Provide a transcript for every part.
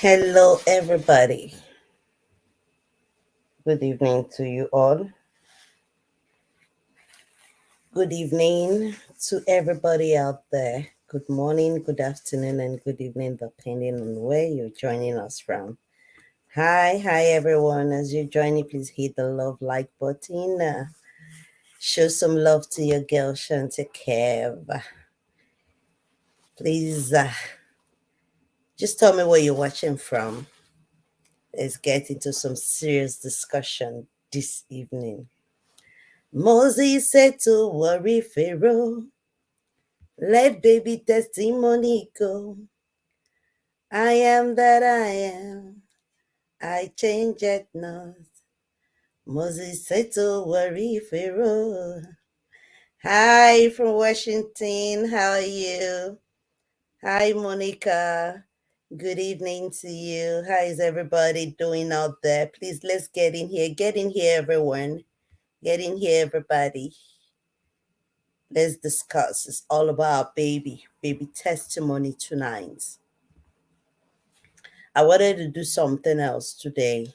Hello, everybody. Good evening to you all. Good evening to everybody out there. Good morning, good afternoon, and good evening, depending on where you're joining us from. Hi, everyone. As you're joining, please hit the love like button. Show some love to your girl, Shante Kev. Please just tell me where you're watching from. Let's get into some serious discussion this evening. Moses said to Warri Pharoah, let baby testimony go. I am that I am, I change it not. Moses said to Warri Pharoah. Hi from Washington, how are you? Hi Monica, good evening to you. How is everybody doing out there? Please, let's get in here. Get in here, everyone. Get in here, everybody. Let's discuss. It's all about baby testimony tonight. I wanted to do something else today.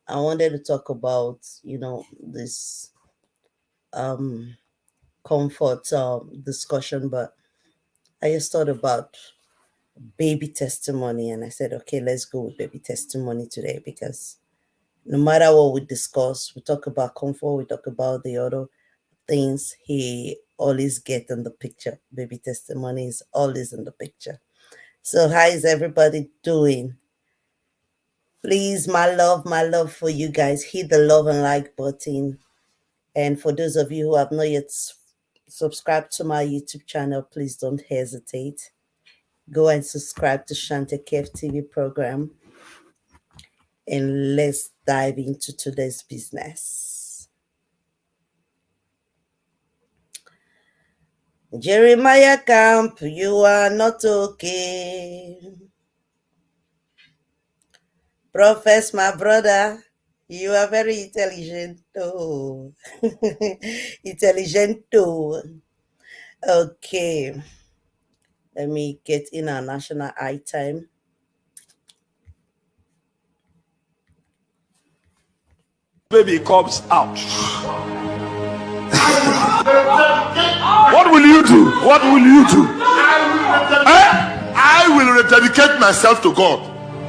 I wanted to talk about, this comfort discussion, but I just thought about baby testimony and I said, okay, let's go with baby testimony today because no matter what we discuss, we talk about comfort, we talk about the other things, he always get in the picture. Baby testimony is always in the picture. So how is everybody doing? Please, my love for you guys, hit the love and like button. And for those of you who have not yet subscribed to my YouTube channel, please don't hesitate. Go and subscribe to Shante Kev TV program. And let's dive into today's business. Jeremiah Camp, you are not okay. Profess, my brother, you are very intelligent too. Intelligent too. Okay. Let me get in our national eye time. Baby comes out. What will you do? What will you do? I will rededicate myself to God.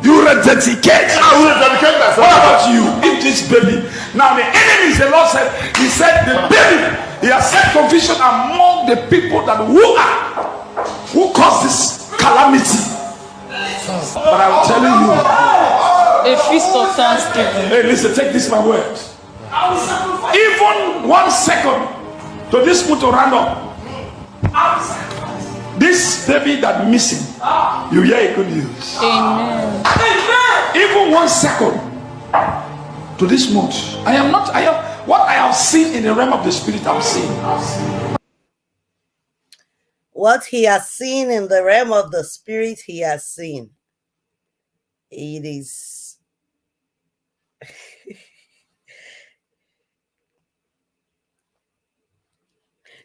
You rededicate? I will rededicate myself. What about you? If this baby, now the enemies, the Lord said, he said the baby, he has set confusion among the people that who caused this calamity. But I'm telling you, a feast of thanksgiving. hey, listen, take this my word. Even 1 second to this mood to run up. This baby that missing, you hear a good news. Amen. Even 1 second to this mood. What I have seen in the realm of the spirit, I'm seeing. What he has seen in the realm of the spirit, he has seen. It is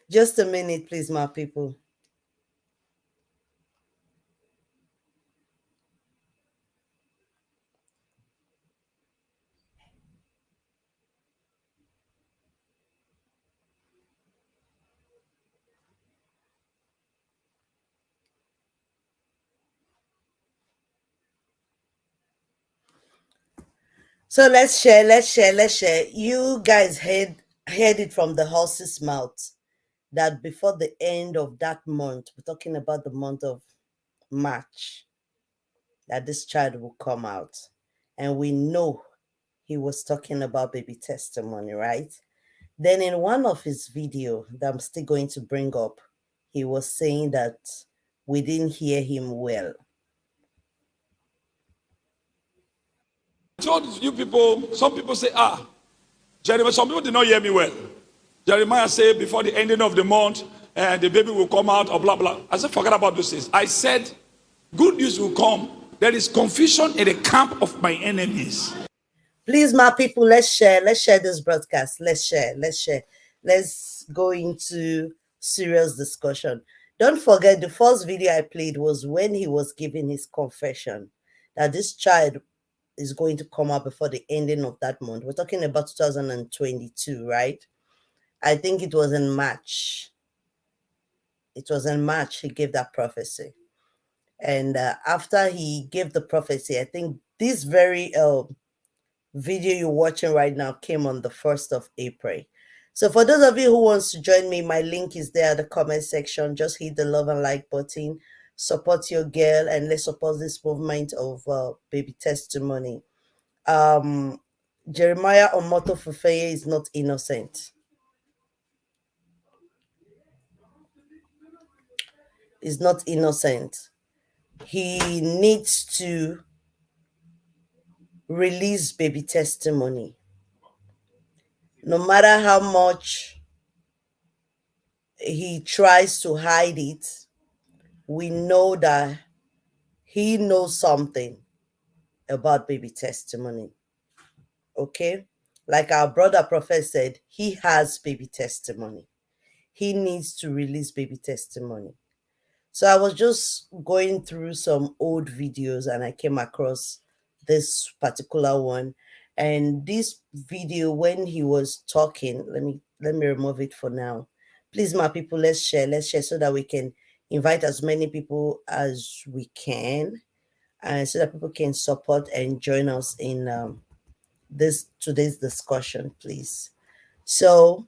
just a minute, please, my people. So let's share. You guys heard it from the horse's mouth that before the end of that month, we're talking about the month of March, that this child will come out. And we know he was talking about baby testimony, right? Then in one of his video that I'm still going to bring up, he was saying that we didn't hear him well. I told you people, some people say, Jeremiah, some people did not hear me well. Jeremiah said before the ending of the month, the baby will come out or blah, blah. I said, forget about those things. I said, good news will come. There is confusion in the camp of my enemies. Please, my people, let's share this broadcast. Let's share. Let's go into serious discussion. Don't forget, the first video I played was when he was giving his confession that this child is going to come out before the ending of that month. We're talking about 2022, right? I think it was in March. It was in March he gave that prophecy. And after he gave the prophecy, I think this very video you're watching right now came on the 1st of April. So for those of you who wants to join me, my link is there at the comment section. Just hit the love and like button. Support your girl and let's support this movement of baby testimony. Jeremiah Omoto Fufeye is not innocent. Is not innocent. He needs to release baby testimony. No matter how much he tries to hide it, we know that he knows something about baby testimony. Okay? Like our brother prophet said, he has baby testimony. He needs to release baby testimony. So I was just going through some old videos and I came across this particular one. And this video, when he was talking, let me remove it for now. Please, my people, let's share so that we can invite as many people as we can, and so that people can support and join us in this today's discussion, please. So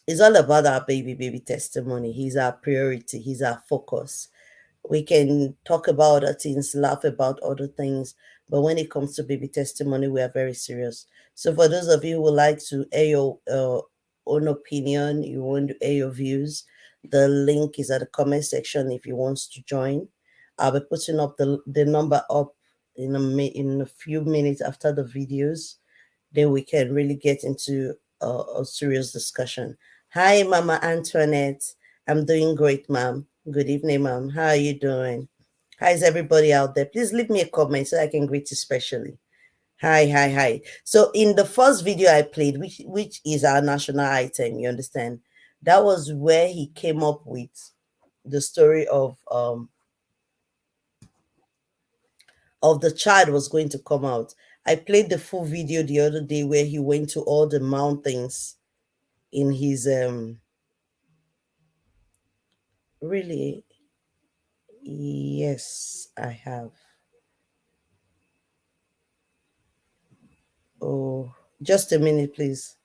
it's all about our baby testimony. He's our priority. He's our focus. We can talk about other things, laugh about other things, but when it comes to baby testimony, we are very serious. So for those of you who would like to air your own opinion, you want to air your views, the link is at the comment section if you want to join. I'll be putting up the number up in a few minutes after the videos. Then we can really get into a serious discussion. Hi, Mama Antoinette. I'm doing great, ma'am. Good evening, ma'am. How are you doing? How is everybody out there? Please leave me a comment so I can greet you specially. Hi. So in the first video I played, which is our national item, you understand? That was where he came up with the story of the child was going to come out. I played the full video the other day where he went to all the mountains in his really. Yes, I have. Oh, just a minute, please.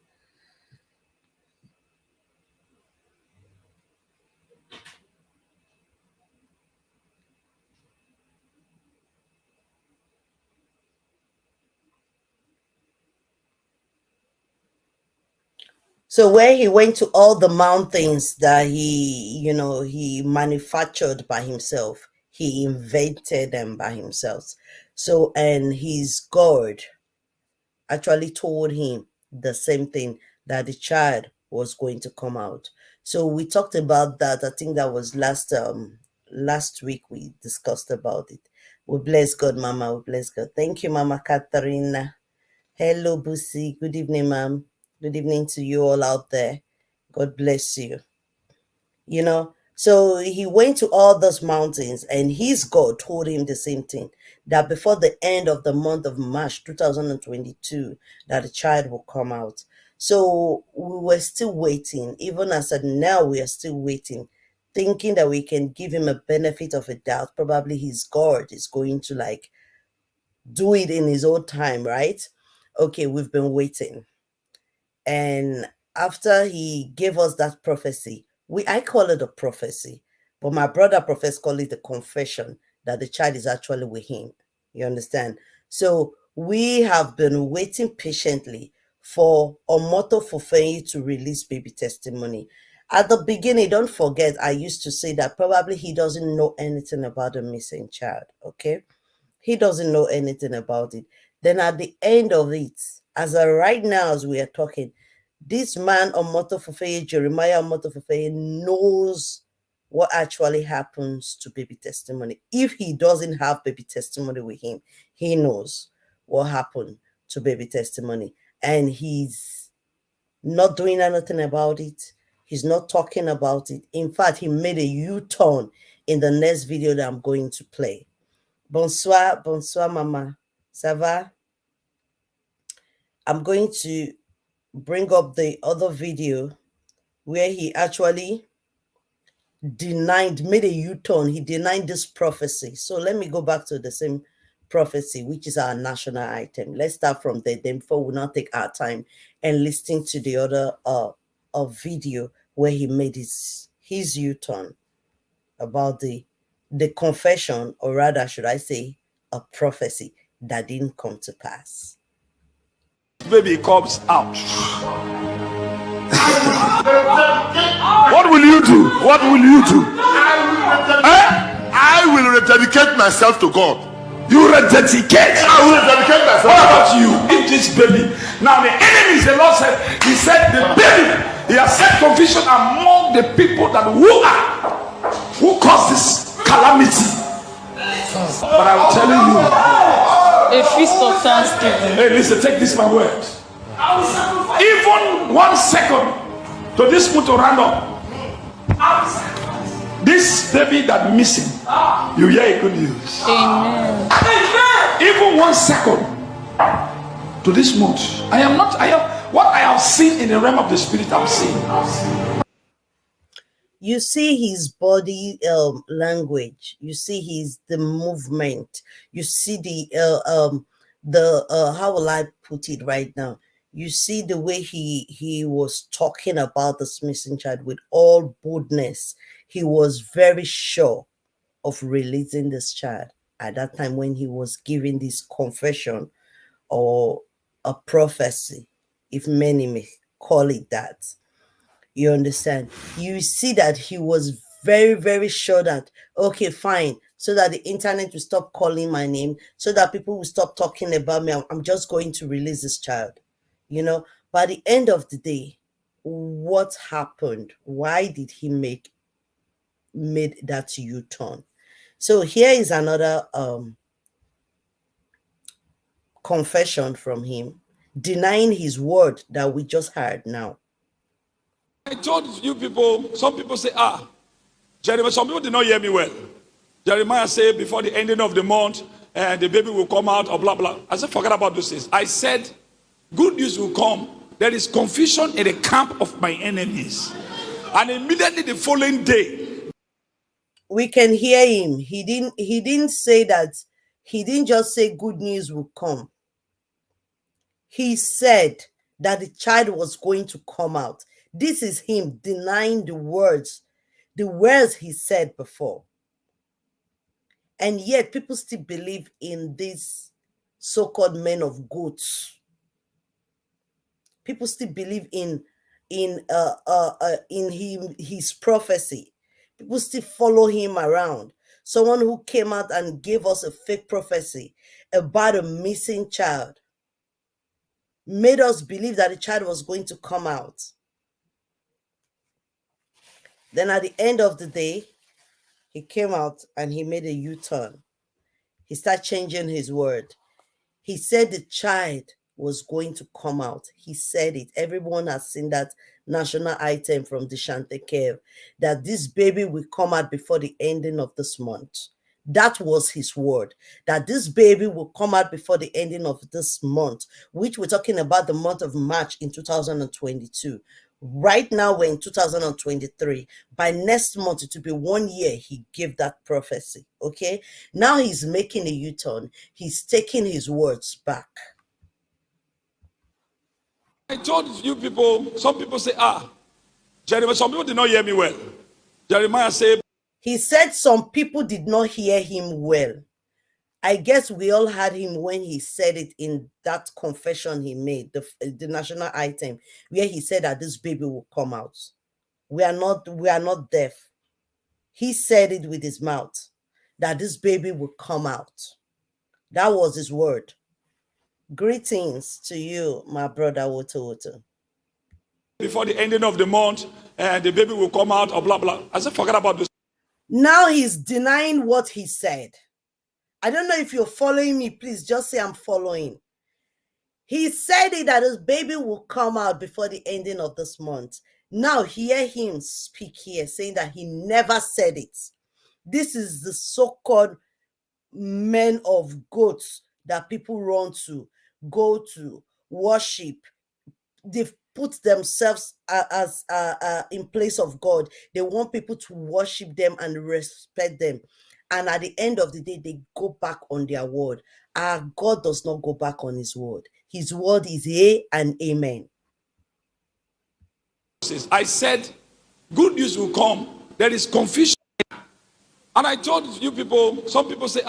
So where he went to all the mountains that he manufactured by himself, he invented them by himself. So, and his God actually told him the same thing, that the child was going to come out. So we talked about that. I think that was last week we discussed about it. We bless God, Mama. We bless God. Thank you, Mama Katarina. Hello, Busi. Good evening, ma'am. Good evening to you all out there. God bless you. So he went to all those mountains, and his God told him the same thing, that before the end of the month of March 2022, that the child will come out. So we were still waiting. Even as of now, we are still waiting, thinking that we can give him a benefit of a doubt. Probably his God is going to like do it in his own time, right? Okay, we've been waiting. And after he gave us that prophecy, I call it a prophecy, but my brother professor call it a confession that the child is actually with him. You understand? So we have been waiting patiently for Omoto Fufeyi to release baby testimony. At the beginning, don't forget, I used to say that probably he doesn't know anything about the missing child. Okay, he doesn't know anything about it. Then at the end of it, as of right now, as we are talking, this man Omoto Fufeye, Jeremiah Omoto Fufeye, knows what actually happens to baby testimony. If he doesn't have baby testimony with him, he knows what happened to baby testimony. And he's not doing anything about it. He's not talking about it. In fact, he made a U-turn in the next video that I'm going to play. Bonsoir, bonsoir, Mama. Ça va? I'm going to bring up the other video where he actually made a U-turn. He denied this prophecy. So let me go back to the same prophecy, which is our national item. Let's start from there. Then before we not take our time and listen to the other video where he made his U-turn about the confession, or rather, should I say, a prophecy that didn't come to pass. Baby comes out. What will you do? What will you do? I will rededicate myself to God. You rededicate. I will rededicate myself. What about you? Eat this baby. Now the enemies, the Lord said, He said the baby, He has set confusion among the people that who caused this calamity. But I'm telling you, A feast of thanksgiving. hey, listen, take this my word. Even 1 second to this moon to round up. This baby that missing, you hear a good news. Amen. Even 1 second to this month, I am what I have seen in the realm of the spirit. I'm seeing. You see his body language. You see the movement. You see how will I put it right now? You see the way he was talking about this missing child with all boldness. He was very sure of releasing this child at that time when he was giving this confession or a prophecy, if many may call it that. You understand? You see that he was very, very sure that, okay, fine, so that the internet will stop calling my name, so that people will stop talking about me. I'm just going to release this child, By the end of the day, what happened? Why did he made that U-turn? So here is another confession from him, denying his word that we just heard now. I told you people, some people say, Jeremiah, some people did not hear me well. Jeremiah said before the ending of the month, the baby will come out or blah, blah. I said, forget about those things. I said, good news will come. There is confusion in the camp of my enemies. And immediately the following day, we can hear him. He didn't say that. He didn't just say good news will come. He said that the child was going to come out. This is him denying the words he said before. And yet people still believe in these so-called men of goats. People still believe in his prophecy. People still follow him around. Someone who came out and gave us a fake prophecy about a missing child made us believe that the child was going to come out. Then at the end of the day, he came out and he made a U-turn. He started changing his word. He said the child was going to come out. He said it. Everyone has seen that national item from the Chantekev, that this baby will come out before the ending of this month. That was his word, that this baby will come out before the ending of this month, which we're talking about the month of March in 2022. Right now, we're in 2023. By next month, it will be 1 year he gave that prophecy, okay? Now he's making a U-turn. He's taking his words back. I told you people, some people say, Jeremiah, some people did not hear me well. Jeremiah said, he said some people did not hear him well. I guess we all heard him when he said it in that confession he made, the national item, where he said that this baby will come out. We are not deaf. He said it with his mouth, that this baby will come out. That was his word. Greetings to you, my brother Woto. before the ending of the month, the baby will come out or blah, blah. I said, forget about this. Now he's denying what he said. I don't know if you're following me. Please just say I'm following. He said it that his baby will come out before the ending of this month. Now hear him speak here, saying that he never said it. This is the so-called men of goats that people run to, go to, worship. They've put themselves as in place of God. They want people to worship them and respect them. And at the end of the day, they go back on their word. Our God does not go back on his word. His word is yea and amen. I said, good news will come. There is confusion. And I told you people, some people say,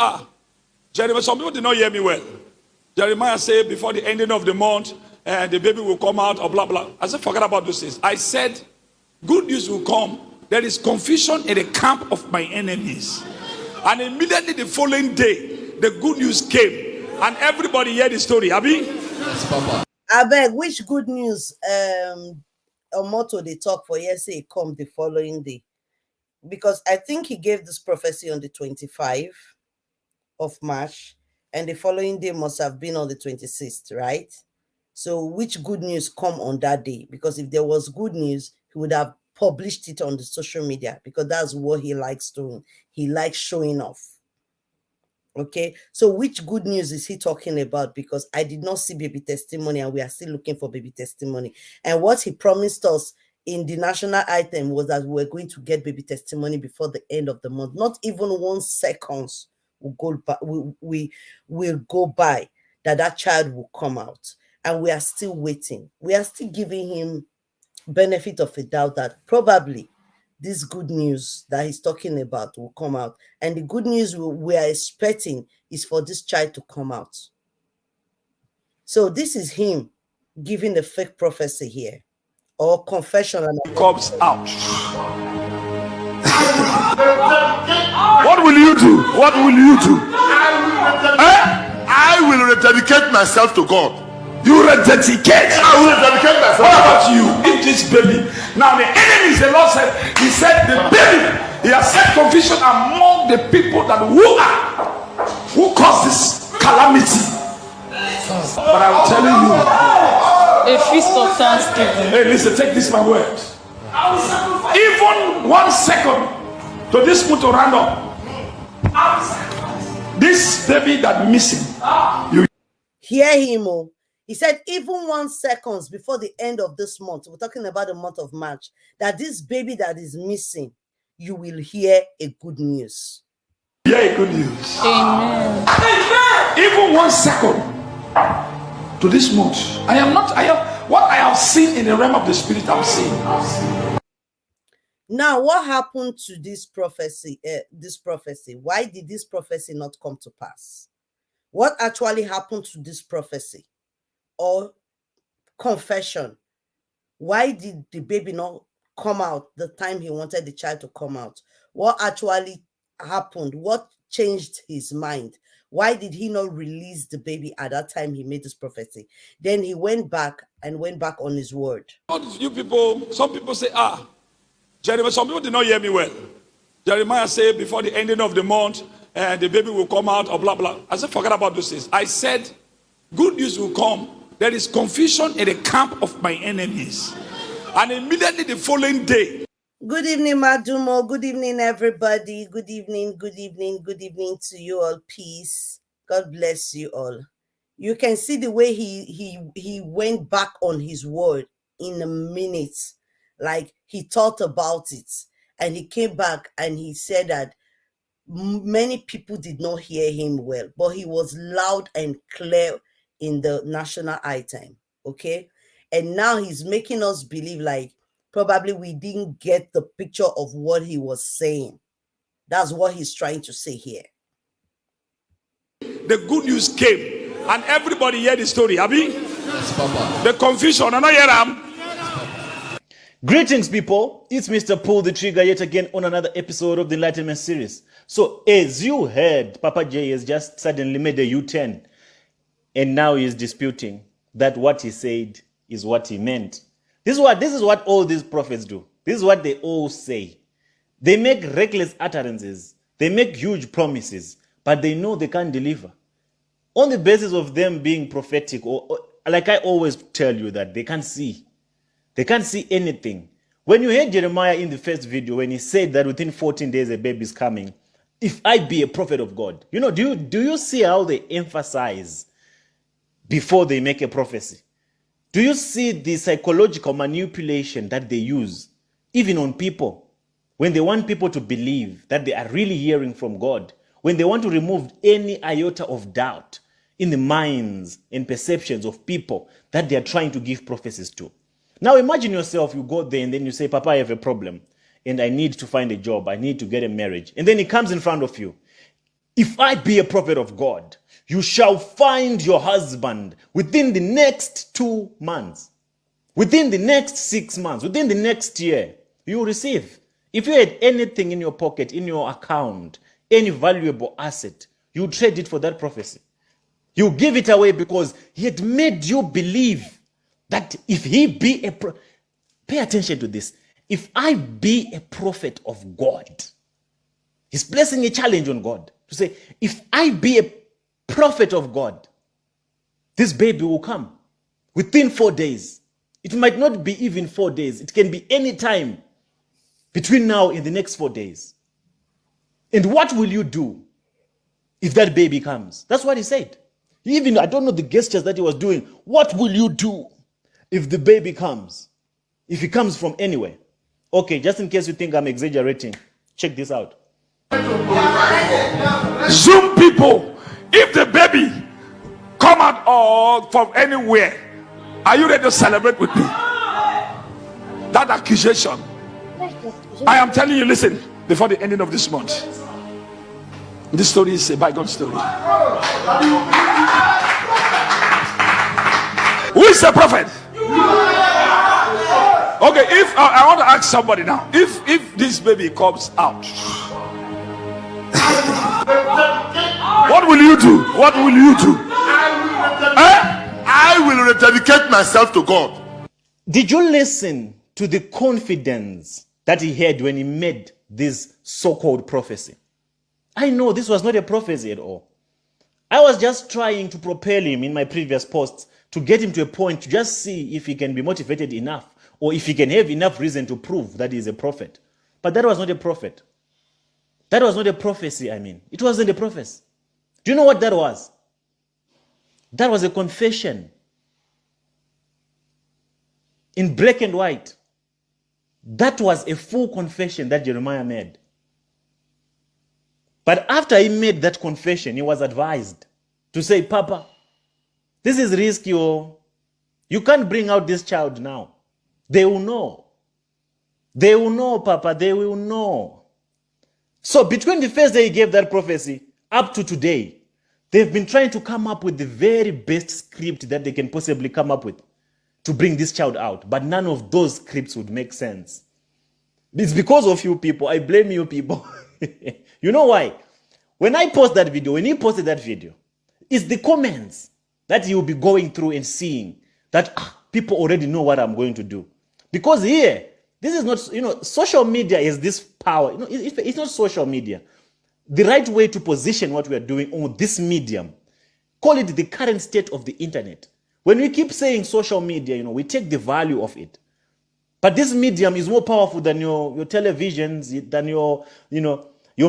Jeremiah, some people did not hear me well. Jeremiah said, before the ending of the month, the baby will come out, or blah, blah. I said, forget about those things. I said, good news will come. There is confusion in the camp of my enemies. And immediately the following day, the good news came. And everybody heard the story. Abi? Yes, Papa. I beg, which good news a motto they talk for yesterday come the following day? Because I think he gave this prophecy on the 25th of March, and the following day must have been on the 26th, right? So which good news come on that day? Because if there was good news, he would have published it on the social media, because that's what he likes doing. He likes showing off. Okay, so which good news is he talking about? Because I did not see baby testimony, and we are still looking for baby testimony. And what he promised us in the national item was that we're going to get baby testimony before the end of the month. Not even 1 second will go by, we will go by that child will come out. And we are still waiting. We are still giving him benefit of a doubt that probably this good news that he's talking about will come out. And the good news we are expecting is for this child to come out. So this is him giving the fake prophecy here, or confession. And comes out. What will you do? What will you do? I will rededicate myself to God. You rededicate. I will rededicate myself. What about you? If this baby. Now the enemies, the Lord said, he said the baby, he has set confusion among the people that who caused this calamity. But I'm telling you, A feast of thanksgiving. hey, listen, take this my word. Even 1 second to this mood to round up. This baby that missing, you hear him. Oh. He said, even 1 second before the end of this month, we're talking about the month of March, that this baby that is missing, you will hear a good news. hear good news. Amen. Even 1 second to this month, I am what I have seen in the realm of the spirit. I'm seeing. Now, what happened to this prophecy? Why did this prophecy not come to pass? What actually happened to this prophecy or confession? Why did the baby not come out the time he wanted the child to come out? What actually happened? What changed his mind? Why did he not release the baby at that time he made this prophecy? Then he went back on his word. You people, some people say, Jeremiah, some people did not hear me well. Jeremiah said, before the ending of the month, the baby will come out, or blah, blah. I said, forget about those things. I said, good news will come. There is confusion in the camp of my enemies. And immediately the following day. Good evening, Madumo. Good evening, everybody. Good evening, good evening, good evening to you all. Peace. God bless you all. You can see the way he went back on his word in a minute. Like he thought about it. And he came back and he said that many people did not hear him well, but he was loud and clear in the national item. Okay. And now he's making us believe like probably we didn't get the picture of what he was saying. That's what he's trying to say here. The good news came and everybody heard the story. Abi? Yes, Papa. The confusion. I know hear them. Greetings, people. It's Mr. Pull the Trigger yet again on another episode of the Enlightenment series. So, as you heard, Papa J has just suddenly made a U-turn, and now he's disputing that what he said is what he meant. This is what all these prophets do. This is what they all say. They make reckless utterances. They make huge promises, but they know they can't deliver. On the basis of them being prophetic, or like I always tell you, that they can't see. They can't see anything. When you heard Jeremiah in the first video, when he said that within 14 days a baby is coming, If I be a prophet of God. You know, do you see how they emphasize before they make a prophecy? Do you see the psychological manipulation that they use, even on people, when they want people to believe that they are really hearing from God, when they want to remove any iota of doubt in the minds and perceptions of people that they are trying to give prophecies to? Now imagine yourself, you go there and then you say, Papa, I have a problem and I need to find a job, I need to get a marriage. And then he comes in front of you. If I be a prophet of God, you shall find your husband within the next 2 months, within the next 6 months, within the next year. You will receive. If you had anything in your pocket, in your account, any valuable asset, you trade it for that prophecy. You give it away because he had made you believe that if he be a pay attention to this. If I be a prophet of God, he's placing a challenge on God to say, if I be a prophet of God, this baby will come within 4 days. It might not be even 4 days. It can be any time between now and the next 4 days. And what will you do if that baby comes? That's what he said. Even, I don't know the gestures that he was doing. What will you do if the baby comes? If he comes from anywhere? Okay, just in case you think I'm exaggerating, check this out. Zoom people, if the baby come out or from anywhere, are you ready to celebrate with me? That accusation, I am telling you, listen, before the ending of this month, this story is a bygone story. Who is the prophet? Okay, if I want to ask somebody now, if this baby comes out, what will you do? What will you do? I will rededicate myself to God. Did you listen to the confidence that he had when he made this so-called prophecy? I know this was not a prophecy at all. I was just trying to propel him in my previous posts to get him to a point to just see if he can be motivated enough or if he can have enough reason to prove that he is a prophet. But that was not a prophet. That was not a prophecy, I mean. It wasn't a prophecy. Do you know what that was? That was a confession. In black and white. That was a full confession that Jeremiah made. But after he made that confession, he was advised to say, Papa, this is risky. You can't bring out this child now. They will know. They will know, Papa. They will know. So between the first day he gave that prophecy up to today, they've been trying to come up with the very best script that they can possibly come up with to bring this child out. But none of those scripts would make sense. It's because of you people. I blame you people. You know why? When I post that video, when he posted that video, it's the comments that he will be going through and seeing that people already know what I'm going to do. Because here, this is not, social media is this power. It's not social media. The right way to position what we are doing on this medium, call it the current state of the internet. When we keep saying social media, we take the value of it. But this medium is more powerful than your televisions, than your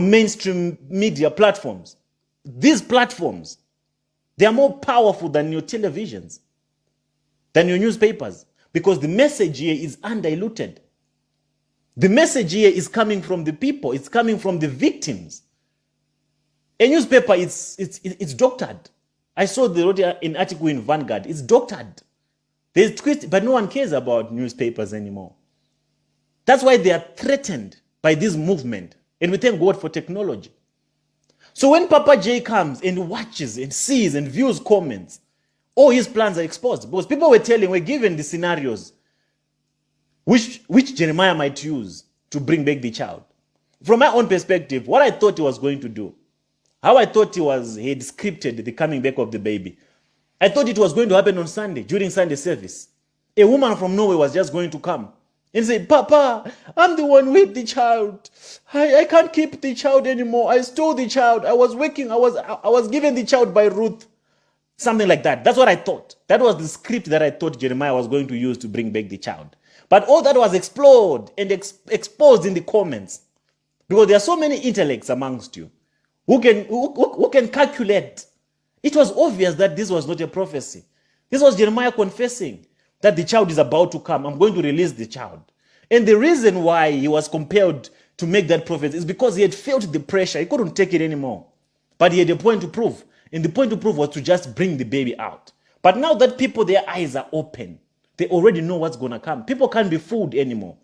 mainstream media platforms. These platforms, they are more powerful than your televisions, than your newspapers, because the message here is undiluted. The message here is coming from the people. It's coming from the victims. A newspaper, it's doctored. I saw they wrote an article in Vanguard. It's doctored. There's twist, but no one cares about newspapers anymore. That's why they are threatened by this movement. And we thank God for technology. So when Papa J comes and watches and sees and views comments, all his plans are exposed. Because people were given the scenarios which Jeremiah might use to bring back the child. From my own perspective, what I thought he was going to do, how I thought he had scripted the coming back of the baby, I thought it was going to happen on Sunday, during Sunday service. A woman from Norway was just going to come and say, Papa, I'm the one with the child. I can't keep the child anymore. I stole the child. I was working. I was given the child by Ruth. Something like that. That's what I thought. That was the script that I thought Jeremiah was going to use to bring back the child. But all that was explored and exposed in the comments. Because there are so many intellects amongst you. who can calculate? It was obvious that this was not a prophecy. This was Jeremiah confessing that the child is about to come. I'm going to release the child. And the reason why he was compelled to make that prophecy is because he had felt the pressure. He couldn't take it anymore. But he had a point to prove. And the point to prove was to just bring the baby out. But now that people, their eyes are open, they already know what's going to come. People can't be fooled anymore.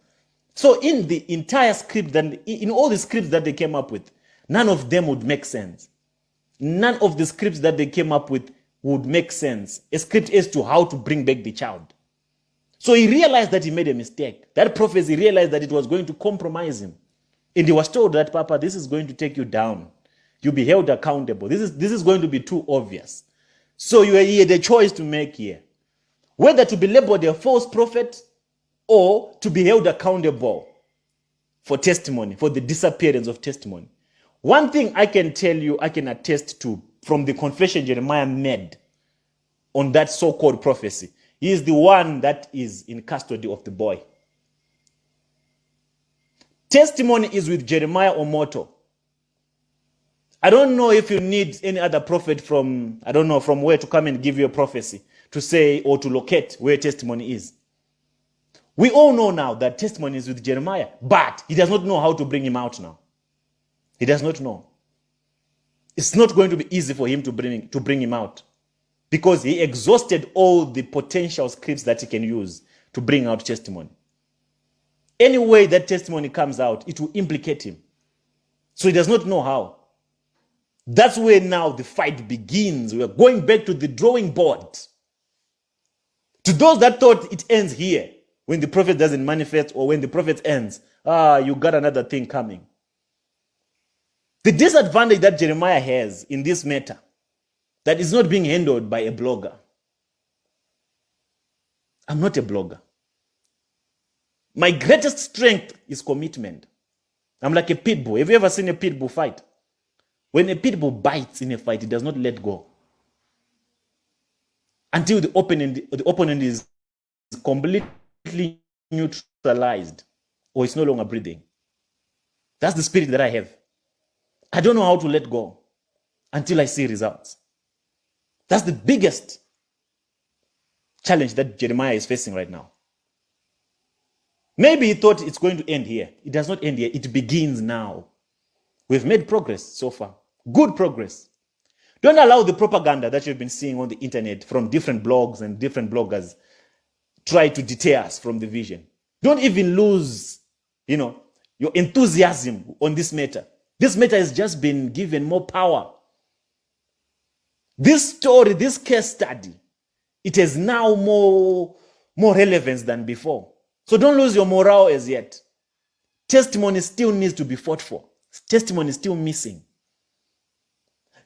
So in the entire script, in all the scripts that they came up with, none of them would make sense. None of the scripts that they came up with would make sense. A script as to how to bring back the child. So he realized that he made a mistake. That prophecy realized that it was going to compromise him. And he was told that, Papa, this is going to take you down. You'll be held accountable. This is going to be too obvious. So he had a choice to make here. Whether to be labeled a false prophet or to be held accountable for testimony, for the disappearance of testimony. One thing I can tell you, I can attest to from the confession Jeremiah made on that so-called prophecy, he is the one that is in custody of the boy. Testimony is with Jeremiah Omoto. I don't know if you need any other prophet from where to come and give you a prophecy to say or to locate where testimony is. We all know now that testimony is with Jeremiah, but he does not know how to bring him out now. He does not know. It's not going to be easy for him to bring him out because he exhausted all the potential scripts that he can use to bring out testimony. Any way that testimony comes out, it will implicate him. So he does not know how. That's where now the fight begins. We are going back to the drawing board. To those that thought it ends here, when the prophet doesn't manifest or when the prophet ends, you got another thing coming. The disadvantage that Jeremiah has in this matter, that is not being handled by a blogger. I'm not a blogger. My greatest strength is commitment. I'm like a pit bull. Have you ever seen a pit bull fight? When a pit bull bites in a fight, it does not let go until the opponent is completely neutralized or it's no longer breathing. That's the spirit that I have. I don't know how to let go until I see results. That's the biggest challenge that Jeremiah is facing right now. Maybe he thought it's going to end here. It does not end here. It begins now. We've made progress so far. Good progress. Don't allow the propaganda that you've been seeing on the internet from different blogs and different bloggers try to deter us from the vision. Don't even lose, your enthusiasm on this matter. This matter has just been given more power. This story, this case study, it has now more relevance than before. So don't lose your morale as yet. Testimony still needs to be fought for. Testimony is still missing.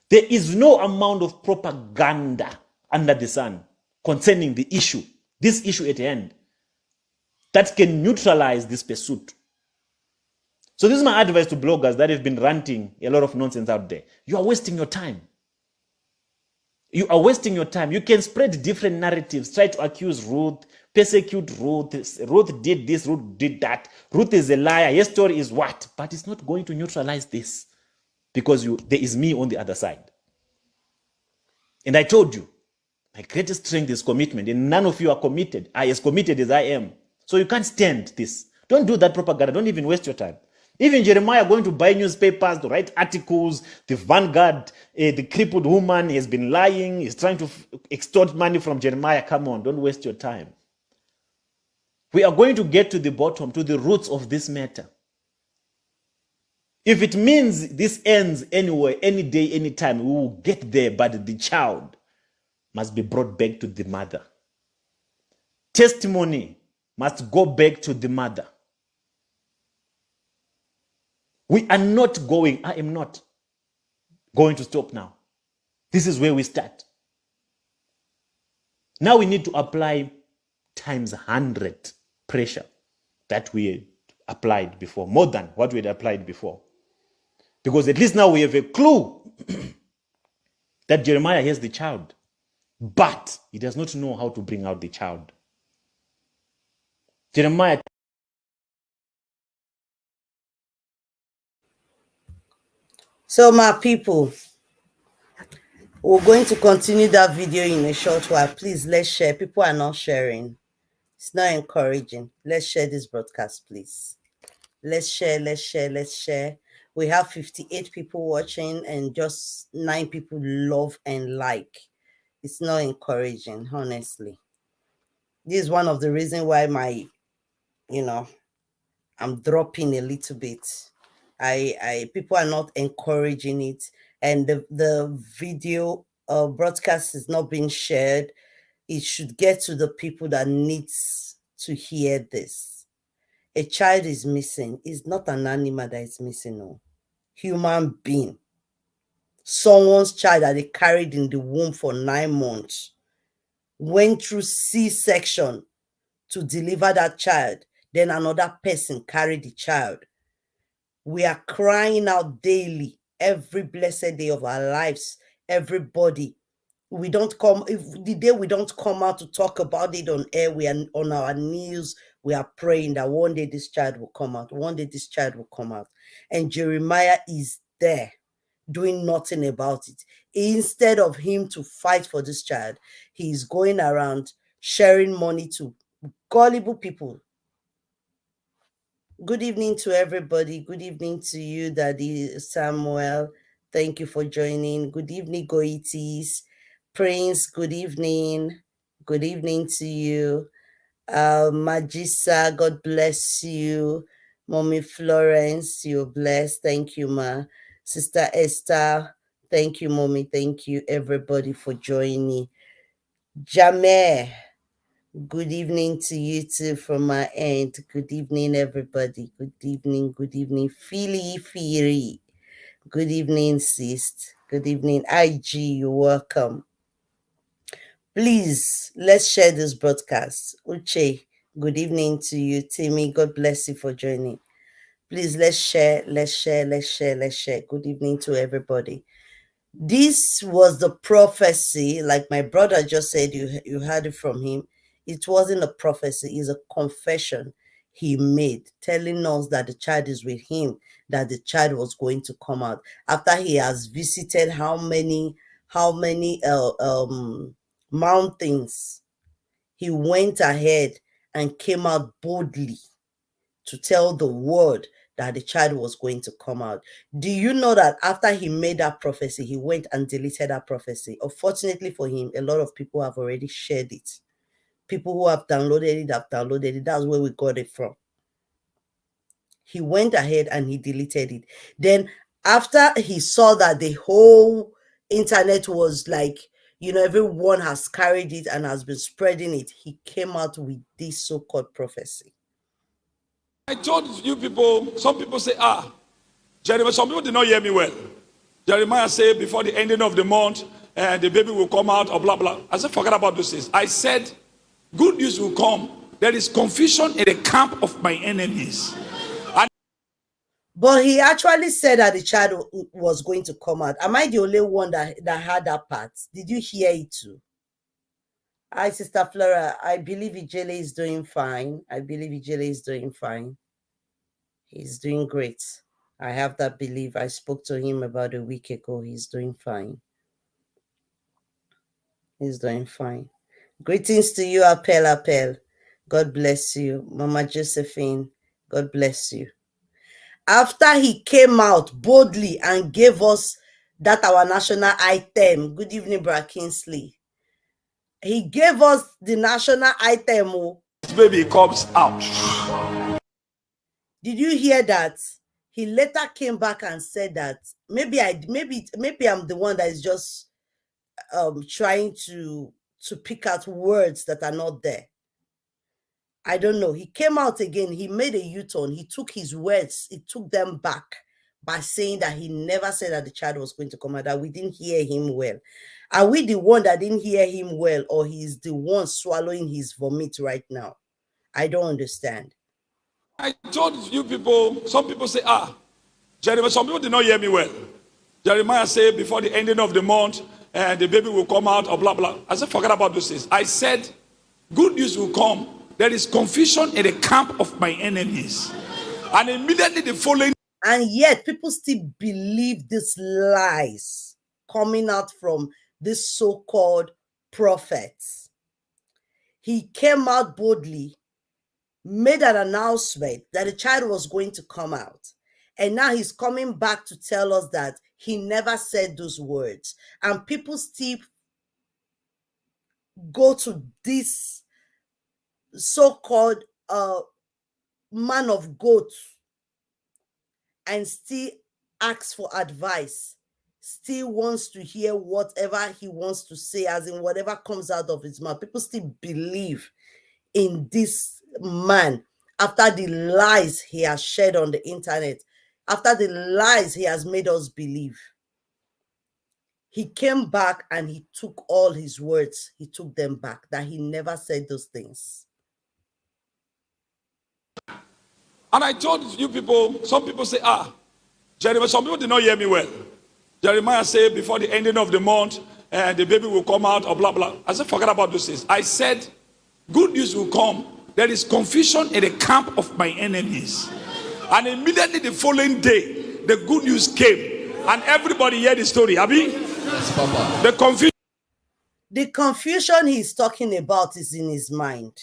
There is no amount of propaganda under the sun concerning the issue, this issue at hand, that can neutralize this pursuit. So this is my advice to bloggers that have been ranting a lot of nonsense out there. You are wasting your time. You are wasting your time. You can spread different narratives, try to accuse Ruth, persecute Ruth. Ruth did this, Ruth did that. Ruth is a liar. Her story is what? But it's not going to neutralize this because there is me on the other side. And I told you, my greatest strength is commitment, and none of you are committed. As committed as I am. So you can't stand this. Don't do that propaganda. Don't even waste your time. Even Jeremiah going to buy newspapers, to write articles, the Vanguard, the crippled woman has been lying, is trying to extort money from Jeremiah. Come on, don't waste your time. We are going to get to the bottom, to the roots of this matter. If it means this ends anywhere, any day, any time, we will get there, but the child must be brought back to the mother. Testimony must go back to the mother. I am not going to stop now. This is where we start. Now we need to apply times 100 pressure that we had applied before, more than what we had applied before. Because at least now we have a clue that Jeremiah has the child, but he does not know how to bring out the child. Jeremiah So, my people, we're going to continue that video in a short while. Please, let's share. People are not sharing. It's not encouraging. Let's share this broadcast, please. Let's share, let's share, let's share. We have 58 people watching and just 9 people love and like. It's not encouraging, honestly. This is one of the reasons why I'm dropping a little bit. People are not encouraging it, and the video broadcast is not being shared. It should get to the people that needs to hear this. A child is missing. It's not an animal that is missing, no. Human being. Someone's child that they carried in the womb for 9 months, went through C-section to deliver that child. Then another person carried the child. We are crying out daily, every blessed day of our lives, everybody. We don't come, if the day we don't come out to talk about it on air, we are on our knees, we are praying that one day this child will come out, one day this child will come out. And Jeremiah is there doing nothing about it. Instead of him to fight for this child, he is going around sharing money to gullible people. Good evening to everybody. Good evening to you, Daddy Samuel. Thank you for joining. Good evening, Goitis. Prince, good evening. Good evening to you. Magisa, God bless you. Mommy Florence, you're blessed. Thank you, Ma. Sister Esther, thank you, Mommy. Thank you, everybody, for joining. Jameh, good evening to you too from my end. Good evening, everybody. Good evening, good evening. Philly. Good evening, sis. Good evening, IG. You're welcome. Please, let's share this broadcast. Uche, good evening to you. Timmy, God bless you for joining. Please, let's share, let's share, let's share, let's share. Good evening to everybody. This was the prophecy, like my brother just said, you heard it from him. It wasn't a prophecy, it's a confession he made, telling us that the child is with him, that the child was going to come out. After he has visited how many mountains, he went ahead and came out boldly to tell the world that the child was going to come out. Do you know that after he made that prophecy, he went and deleted that prophecy? Unfortunately for him, a lot of people have already shared it. People who have downloaded it have downloaded it. That's where we got it from. He went ahead and he deleted it. Then after he saw that the whole internet was like, everyone has carried it and has been spreading it, he came out with this so-called prophecy. I told you people, some people say, Jeremiah, some people did not hear me well. Jeremiah said before the ending of the month, the baby will come out or blah, blah. I said, forget about those things. I said, good news will come. There is confusion in the camp of my enemies. But he actually said that the child was going to come out. Am I the only one that had that part? Did you hear it too? Hi, Sister Flora. I believe Ijele is doing fine. He's doing great. I have that belief. I spoke to him about a week ago. He's doing fine. Greetings to you, Appel. God bless you. Mama Josephine, God bless you. After he came out boldly and gave us that our national item. Good evening, Brother Kingsley. He gave us the national item. This baby comes out. Did you hear that? He later came back and said that maybe I'm the one that is just trying to pick out words that are not there. I don't know. He came out again. He made a U-turn. He took his words. He took them back by saying that he never said that the child was going to come out, that we didn't hear him well. Are we the one that didn't hear him well, or he's the one swallowing his vomit right now? I don't understand. I told you people, some people say, Jeremiah, some people did not hear me well. Jeremiah said before the ending of the month, the baby will come out or blah, blah. I said, forget about those things. I said, good news will come. There is confusion in the camp of my enemies. And immediately the following And yet people still believe these lies coming out from this so-called prophets. He came out boldly, made an announcement that the child was going to come out. And now he's coming back to tell us that he never said those words. And people still go to this so-called man of God and still asks for advice, still wants to hear whatever he wants to say, as in whatever comes out of his mouth. People still believe in this man after the lies he has shared on the internet, after the lies he has made us believe. He came back and he took all his words, he took them back, that he never said those things. And I told you people, some people say, Jeremiah, some people did not hear me well. Jeremiah said before the ending of the month, the baby will come out, or blah, blah. I said, forget about those things. I said, good news will come. There is confusion in the camp of my enemies. And immediately the following day, the good news came. And everybody heard the story. Abi? Yes, Papa. The confusion he's talking about is in his mind.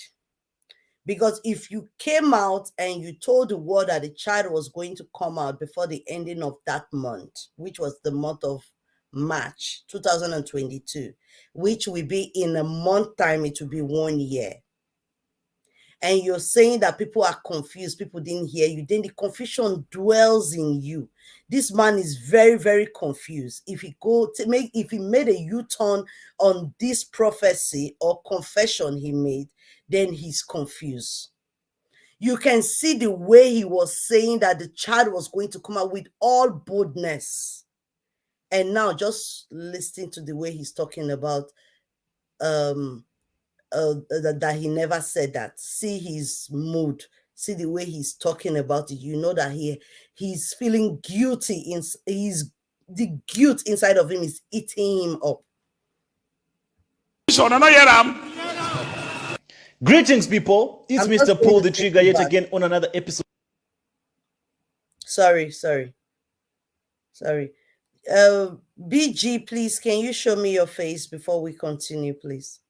Because if you came out and you told the world that the child was going to come out before the ending of that month, which was the month of March 2022, which will be in a month time, it will be 1 year. And you're saying that people are confused, people didn't hear you, then the confusion dwells in you. This man is very, very confused. If he made a U-turn on this prophecy or confession he made, then he's confused. You can see the way he was saying that the child was going to come out with all boldness. And now just listening to the way he's talking about that he never said that. See his mood, see the way he's talking about it. You know that he's feeling guilty. The guilt inside of him is eating him up. Greetings, people. It's Mr. Pull the Trigger yet again on another episode. Sorry. BG, please, can you show me your face before we continue, please?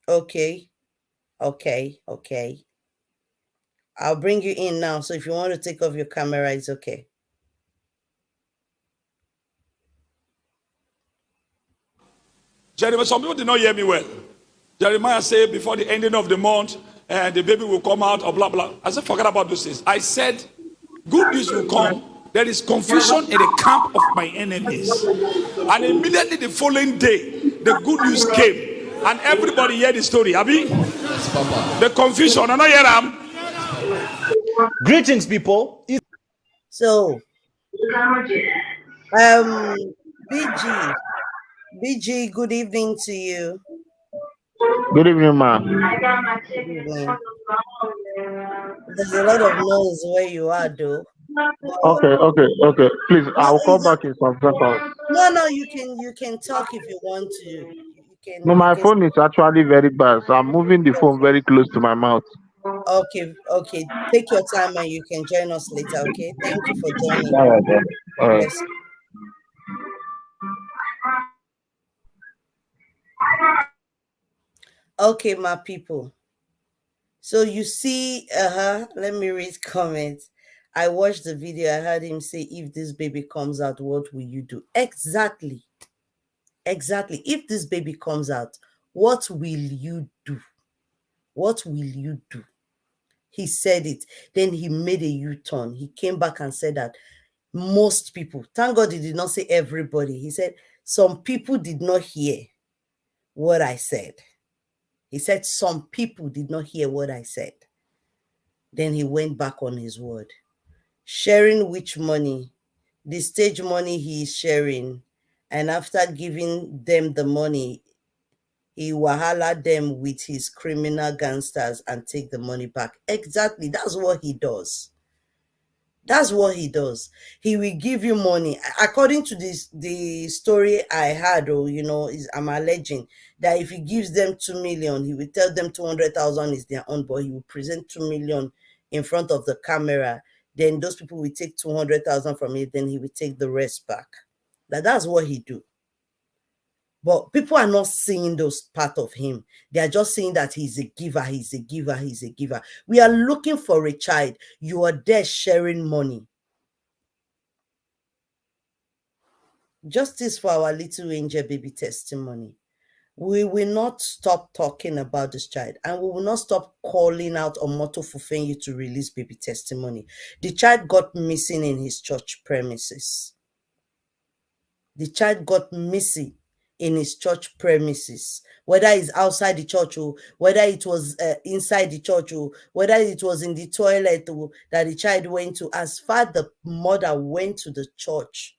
Okay. I'll bring you in now. So if you want to take off your camera, it's okay. Jeremiah, some people did not hear me well. Jeremiah said before the ending of the month, the baby will come out, or blah, blah. I said, forget about those things. I said, good news will come. There is confusion in the camp of my enemies. And immediately the following day, the good news came. And everybody heard the story. Abi? Yes, Papa. The confusion. I know hear them. Greetings, people. So, BG, good evening to you. Good evening, ma'am. Good evening. There's a lot of noise where you are, though. Okay. Please, I'll call back in some seconds. No, you can talk if you want to. You can. No, my phone is actually very bad, so I'm moving the phone very close to my mouth. Okay. Take your time and you can join us later, okay? Thank you for joining. All right, then. All right. Yes. Okay, my people. So you see, let me read comments. I watched the video. I heard him say, if this baby comes out, what will you do? Exactly. If this baby comes out, what will you do? What will you do? He said it. Then he made a U-turn. He came back and said that most people, thank God he did not say everybody. He said some people did not hear what I said. He said some people did not hear what I said. Then he went back on his word. Sharing which money? The stage money he is sharing. And after giving them the money, he wahala them with his criminal gangsters and take the money back. Exactly. That's what he does. He will give you money. According to the story I had, I'm alleging that if he gives them 2 million, he will tell them 200,000 is their own, but he will present 2 million in front of the camera, then those people will take 200,000 from it, then he will take the rest back. That's what he do. But people are not seeing those part of him. They are just saying that he's a giver, he's a giver, he's a giver. We are looking for a child. You are there sharing money. Justice for our little angel baby testimony. We will not stop talking about this child, and we will not stop calling out on Omoto Fufenyi to release baby testimony. The child got missing in his church premises. The child got missing in his church premises, whether it's outside the church or whether it was inside the church or whether it was in the toilet or that the child went to. As far the mother went to the church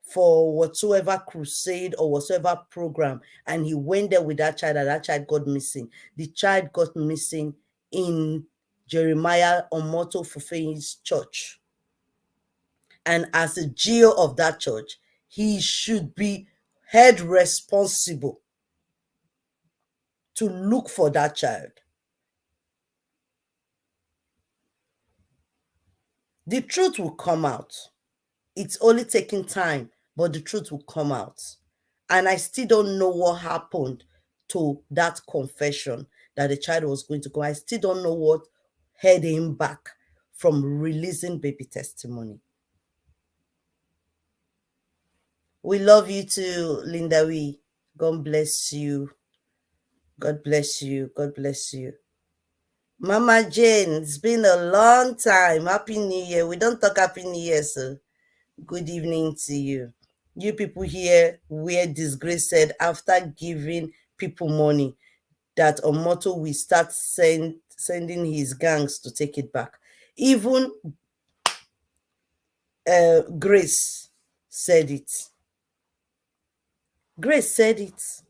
for whatsoever crusade or whatsoever program, and he went there with that child, and that child got missing. The child got missing in Jeremiah Omoto Fufenyi's church. And as a GO of that church, he should be held responsible to look for that child. The truth will come out. It's only taking time, but the truth will come out. And I still don't know what happened to that confession that the child was going to go. I still don't know what held him back from releasing baby testimony. We love you too, Linda Wee. God bless you. God bless you. God bless you. Mama Jane, it's been a long time. Happy New Year. We don't talk Happy New Year, so good evening to you. You people here were disgraced after giving people money that Omoto will start sending his gangs to take it back. Even Grace said it. Grace said it.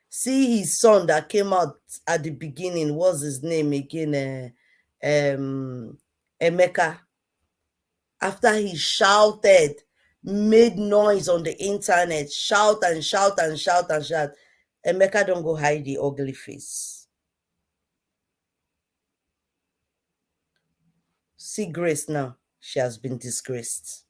See his son that came out at the beginning, what's his name again? Emeka. After he shouted, made noise on the internet, shout and shout and shout and shout, Emeka don't go hide the ugly face. See Grace now, she has been disgraced.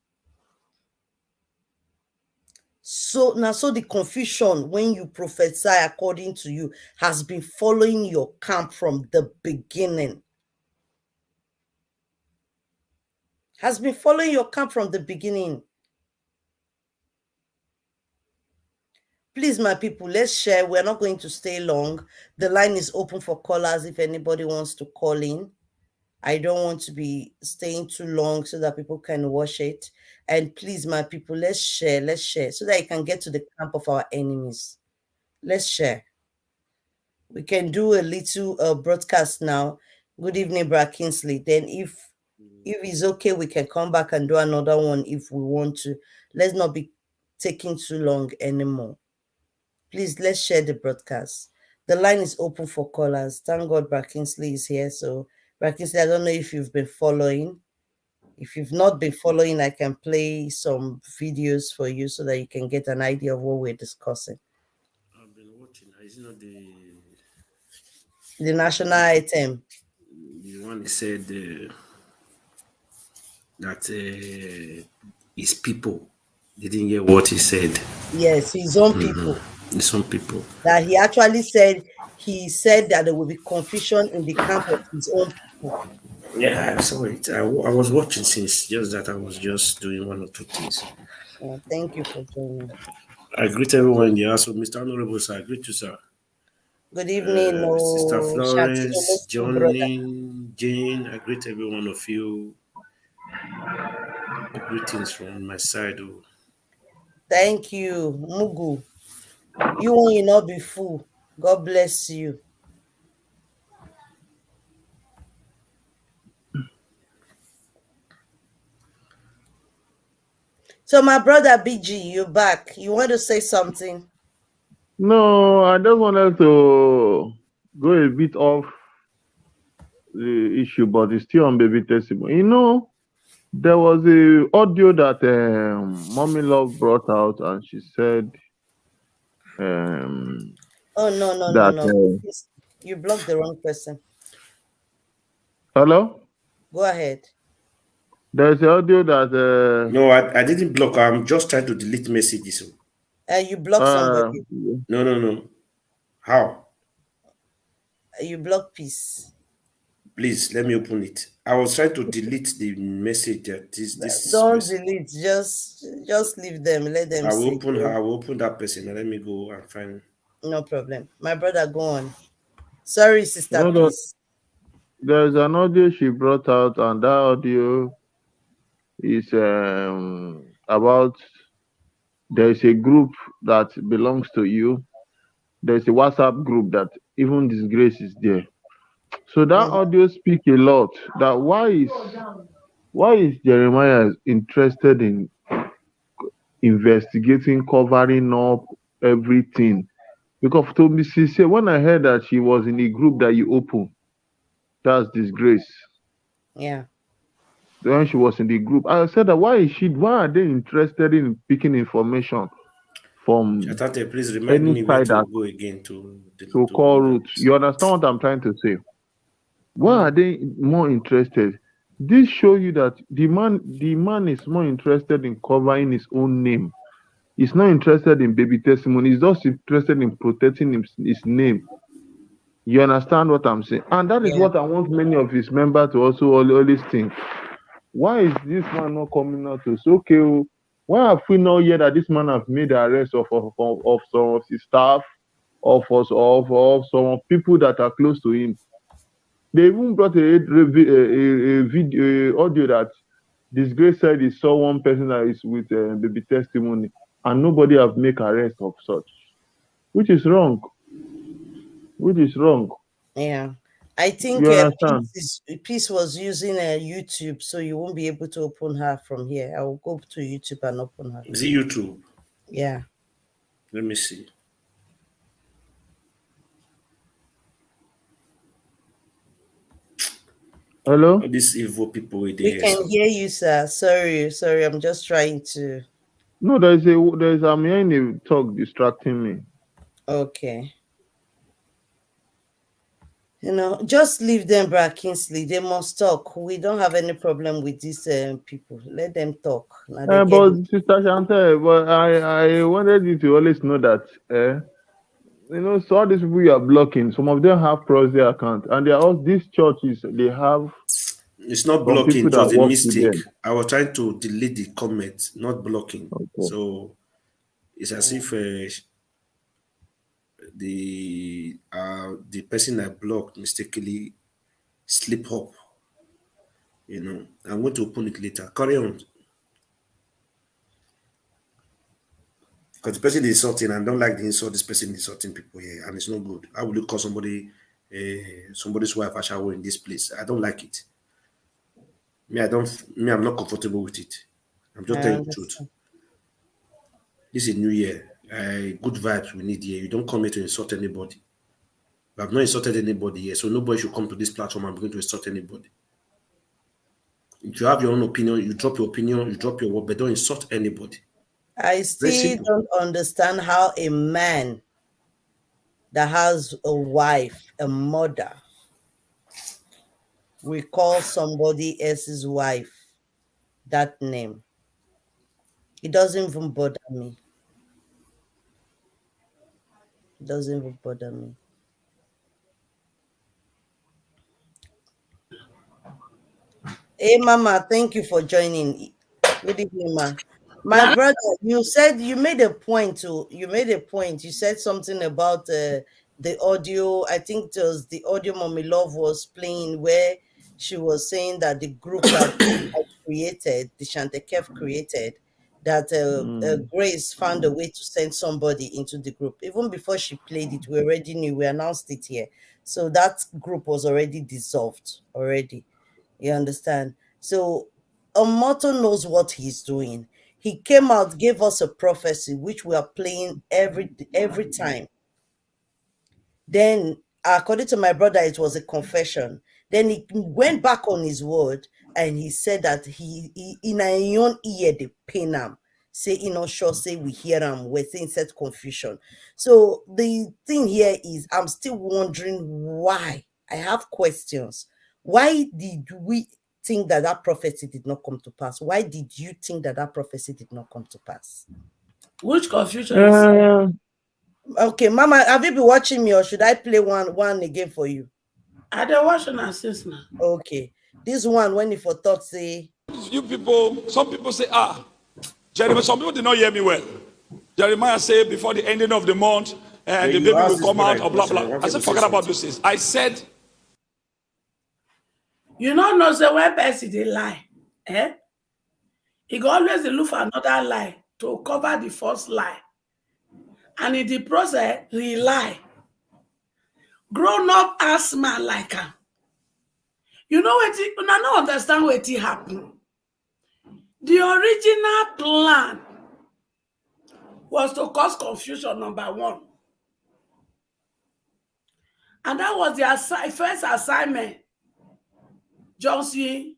So now, so the confusion when you prophesy according to you has been following your camp from the beginning. Has been following your camp from the beginning. Please, my people, let's share. We're not going to stay long. The line is open for callers if anybody wants to call in. I don't want to be staying too long so that people can watch it. And please, my people, let's share so that you can get to the camp of our enemies. Let's share. We can do a little broadcast now. Good evening, Brad Kingsley. Then if it's okay, we can come back and do another one if we want to. Let's not be taking too long anymore. Please, let's share the broadcast. The line is open for callers. Thank God Brad Kingsley is here. So, Brad Kingsley, I don't know if you've been following. If you've not been following, I can play some videos for you so that you can get an idea of what we're discussing. I've been watching. Is it not the national item? The one he said that his people didn't hear what he said. Yes, his own people. His own people. That he actually said, he said that there will be confusion in the camp of his own people. Yeah, I saw it. I was watching since, just that I was just doing one or two things. Thank you for joining. I greet everyone in the house. Mr. Honorable, sir. I greet you, sir. Good evening, Sister Florence, Johnny, Jane. I greet every one of you. Greetings from my side. Oh. Thank you, Mugu. You will not be fool. God bless you. So, my brother BG, you're back. You want to say something? No, I just wanted to go a bit off the issue, but it's still on baby testimony. You know, there was a audio that Mommy Love brought out, and she said, "Oh no! You blocked the wrong person." Hello? Go ahead. There's the audio that No, I didn't block. I'm just trying to delete messages. You block uh somebody. No, no, no. How? You block peace. Please let me open it. I was trying to delete the message that this Don't person. delete. Just leave them. Let them I will see. open her. I will open that person. And let me go and find. No problem. My brother, go on. Sorry, sister. no, no, Peace. there's an audio she brought out, and that audio is about there's a group that belongs to you. There's a WhatsApp group that even disgrace is there. So that Mhm. audio speak a lot. That why is Jeremiah interested in investigating, covering up everything? Because to be sincere, when I heard that she was in a group that you open, that's disgrace. Yeah. When she was in the group, I said that why are they interested in picking information from Chatante, please remind any me where side that to go again to to to call do that. route? You understand what I'm trying to say? Why are Mm. they more interested? This show you that the man is more interested in covering his own name. He's not interested in baby testimony. He's just interested in protecting his name. You understand what I'm saying? And that is Yeah. what I want many of his members to also always think. Why is this man not coming out to say, okay, oh, why have we not yet that this man have made the arrest of some of his staff, of some people that are close to him? They even brought a video, audio that disgrace said he saw one person that is with baby testimony, and nobody have make arrest of such, which is wrong. Which is wrong. Yeah. I think You understand? Peace was using YouTube, so you won't be able to open her from here. I will go to YouTube and open her. Is it YouTube? Yeah. Let me see. All Hello? these evil people with We there. can So hear you, sir. Sorry. I'm just trying to. No, I'm hearing a talk distracting me. Okay. Just leave them, Brad Kingsley. They must talk. We don't have any problem with these people. Let them talk. Now they get But it. Sister Chantel, but I wanted you to always know that so all these people you are blocking, some of them have Prozia account, and they are all these churches. They have it's not some blocking. people It that was a work with mistake. them. I was trying to delete the comment, not blocking. Okay. So it's as if the person I blocked mistakenly slip up. I'm going to open it later. Carry on. Because the person is insulting and I don't like the insult this person is insulting people here, and it's not good. How would you call somebody's wife a shower in this place? I don't like it. I'm not comfortable with it. I'm I just telling the truth. understand. This is New Year. Good vibes we need here. You don't come here to insult anybody. I've not insulted anybody here, so nobody should come to this platform. I'm going to insult anybody. If you have your own opinion, you drop your word, but don't insult anybody. I Very still simple. don't understand how a man that has a wife, a mother, will call somebody else's wife that name. It doesn't even bother me. It doesn't even bother me. Hey, Mama, thank you for joining. Good evening, ma. My brother, you said you made a point. You said something about the audio. I think it was the audio Mommy Love was playing where she was saying that the group that I created, the Shantekef created, that Mm. Grace found a way to send somebody into the group. Even before she played it, we already knew, we announced it here. So that group was already dissolved already. You understand? So Omoto knows what he's doing. He came out, gave us a prophecy, which we are playing every time. Then, according to my brother, it was a confession. Then he went back on his word and he said that he in a own ear the pain him. Say you know sure say we hear him, we're saying set confusion. So the thing here is I'm still wondering why. I have questions. Why did we think that that prophecy did not come to pass? Why did you think that that prophecy did not come to pass? Which confusion is it? Okay, Mama, have you been watching me, or should I play one again for you? I don't watch an assist now. Okay, this one when you for thought say. You people, some people say, Jeremiah, some people did not hear me well. Jeremiah said before the ending of the month, and the you baby asked will this come boy out, a or blah, question. I blah. wanted I said, to say forget about something. those things. I said, You know, say when person they lie, he go always dey look for another lie to cover the first lie. And in the process, he lie. Grown up ass man like him. You know what? You don't understand what happened. The original plan was to cause confusion, number one. And that was the first assignment Johnson,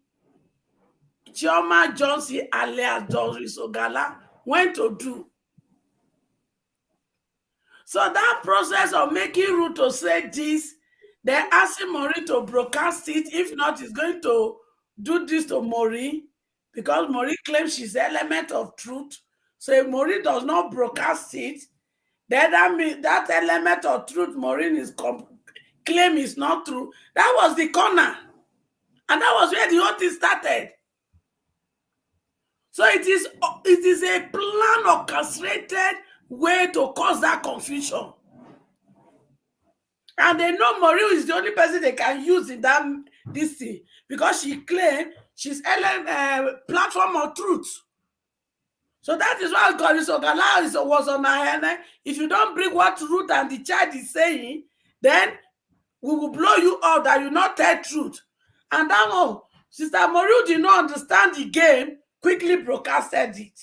Chioma Johnson alias Doris Ogala went to do. So that process of making Ruth to say this, then asking Maureen to broadcast it. If not, he's going to do this to Maureen because Maureen claims she's the element of truth. So if Maureen does not broadcast it, then that means that element of truth Maureen is claim is not true. That was the corner. And that was where the whole thing started. So it is a plan orchestrated way to cause that confusion. And they know Maureen is the only person they can use in this thing because she claimed she's platform of truth. So that is why God is was on her hand. If you don't bring what Ruth and the child is saying, then we will blow you out that you not tell truth. And that one, Sister Maureen did not understand the game, quickly broadcasted it.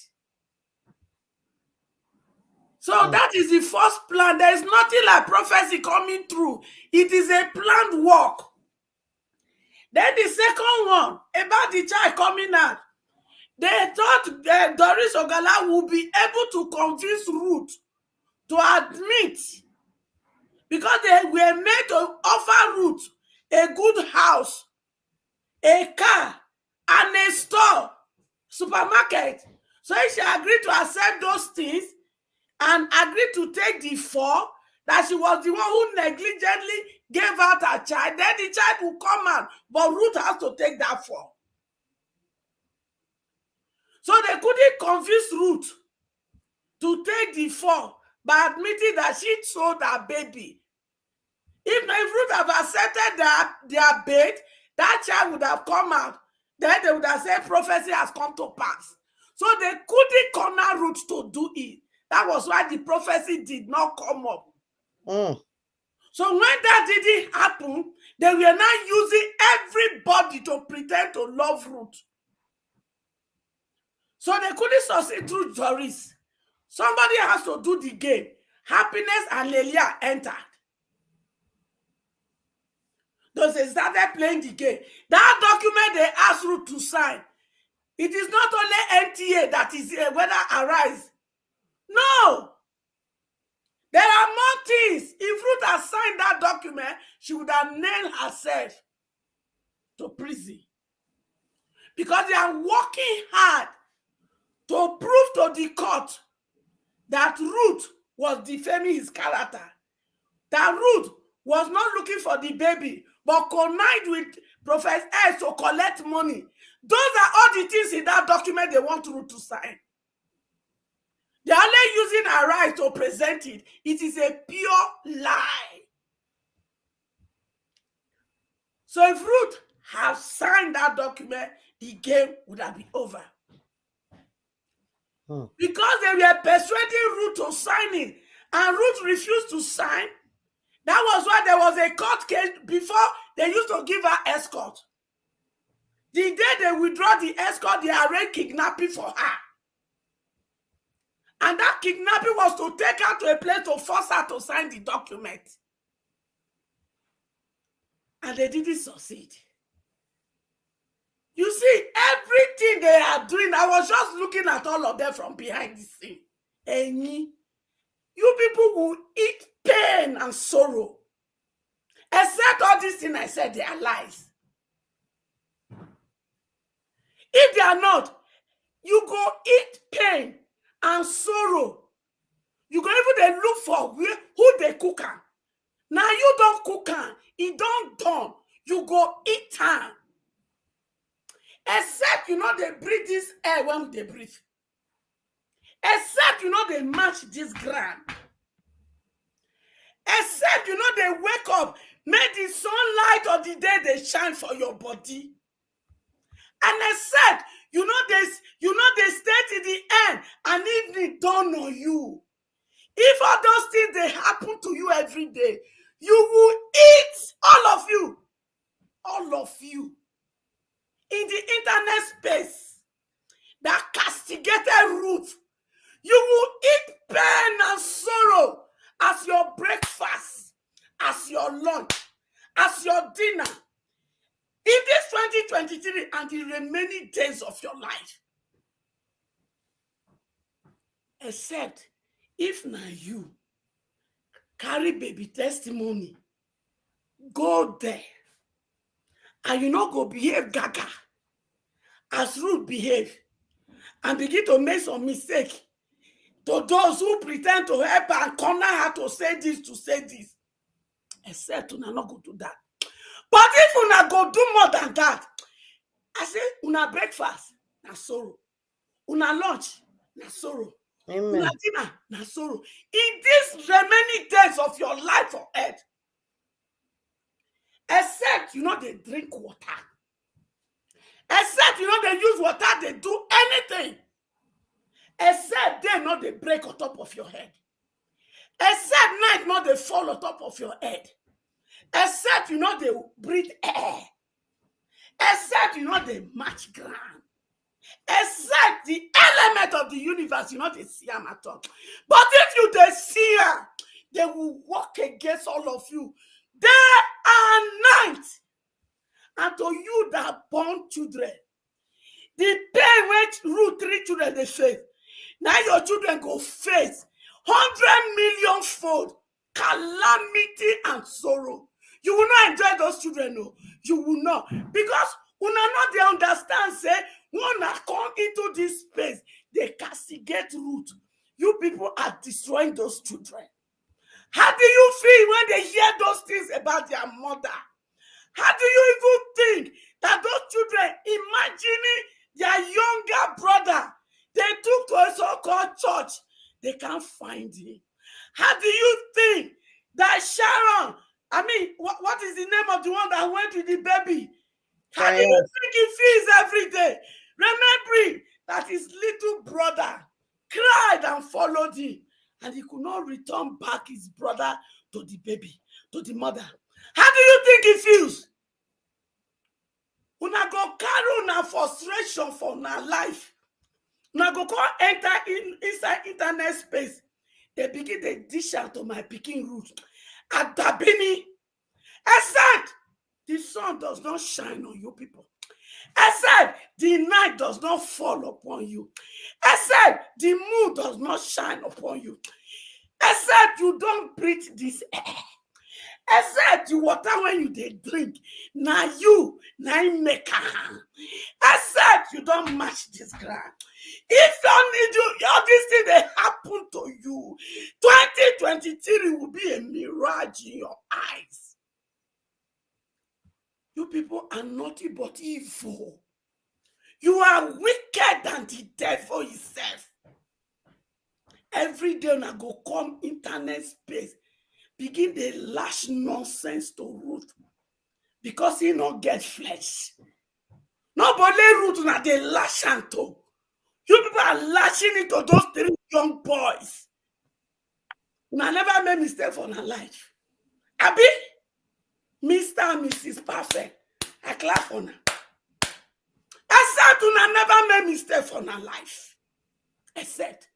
So that is the first plan. There is nothing like prophecy coming through. It is a planned work. Then the second one, about the child coming out. They thought Doris Ogala would be able to convince Ruth to admit, because they were made to offer Ruth a good house, a car, and a store, supermarket. So if she agreed to accept those things and agreed to take the fall, that she was the one who negligently gave out her child, then the child will come out, but Ruth has to take that fall. So they couldn't convince Ruth to take the fall by admitting that she sold her baby. If Ruth have accepted their bait, that child would have come out. Then they would have said prophecy has come to pass. So they couldn't corner Ruth to do it. That was why the prophecy did not come up. So when that didn't happen, they were now using everybody to pretend to love Ruth. So they couldn't succeed through Doris. Somebody has to do the game. Happiness and Lelia entered. Those they started playing the game. That document they asked Ruth to sign, it is not only NTA that is here, whether arise. No. There are more things. If Ruth had signed that document, she would have nailed herself to prison. Because they are working hard to prove to the court that Ruth was defaming his character. That Ruth was not looking for the baby, but connived with Prophet S to collect money. Those are all the things in that document they want Ruth to sign. They are only using her right to present it. It is a pure lie. So if Ruth had signed that document, the game would have been over. Because they were persuading Ruth to sign it, and Ruth refused to sign. That was why there was a court case before they used to give her escort. The day they withdraw the escort, they arranged kidnapping for her. And that kidnapping was to take her to a place to force her to sign the document. And they didn't succeed. You see, everything they are doing, I was just looking at all of them from behind the scene. And you people will eat pain and sorrow. Except all these things I said, they are lies. If they are not, you go eat pain and sorrow. You go even dey look for who they cook am. Now you don't cook am, it don't done. You go eat am. Except you know they breathe this air when they breathe. Except you know they match this ground. Except you know they wake up, make the sunlight of the day they shine for your body. And except you know they stay till the end and evening dawn on you. If all those things they happen to you every day, you will eat all of you in the internet space that castigated root. You will eat pain and sorrow as your breakfast, as your lunch, as your dinner in this 2023 and the remaining days of your life. Except if now you carry baby testimony, go there and you not go behave gaga as Ruth behave and begin to make some mistake to those who pretend to help and corner her to say this. Except una not go do that. But if una go do more than that, I say una breakfast na sorrow, una lunch na sorrow, una Amen. dinner na sorrow. In these remaining days of your life on earth, except you know they drink water, except you know they use water, they do anything, except they know they break on top of your head, except night know they fall on top of your head, except you know they breathe air, except you know they match ground, except the element of the universe, you know they see them at all. But if you they see her, they will work against all of you day and night. And to you that born children, the pain which Ruth 3 children they face, now your children go face 100 million fold calamity and sorrow. You will not enjoy those children, no. You will not. Because una not they understand, say, when I come into this space, they castigate Ruth. You people are destroying those children. How do you feel when they hear those things about their mother? How do you even think that those children, imagining their younger brother, they took to a so-called church, they can't find him? How do you think that Sharon, what is the name of the one that went with the baby? How do you think he feels every day? Remembering that his little brother cried and followed him, and he could not return back his brother to the baby, to the mother. How do you think he feels? Una go carry una frustration for una life. Una go come enter inside internet space. They begin to dish out to my picking root. At Dabini, except the sun does not shine on you people. Except the night does not fall upon you. Except the moon does not shine upon you. Except you don't breathe this air. Except the water when you they drink. Now you, now you make a. Except you don't match this ground. If you need you, all these things they happen to you. 2023 will be a mirage in your eyes. You people are naughty but evil. You are wicked than the devil himself. Every day I go come internet space, begin the lash nonsense to Ruth because he not get flesh. Nobody Ruth na they lash to. You people are lashing into those 3 young boys. I never made mistake for my life. Abi, Mr. and Mrs. Perfect, I clap for her. Except una never made mistake for my life. Except.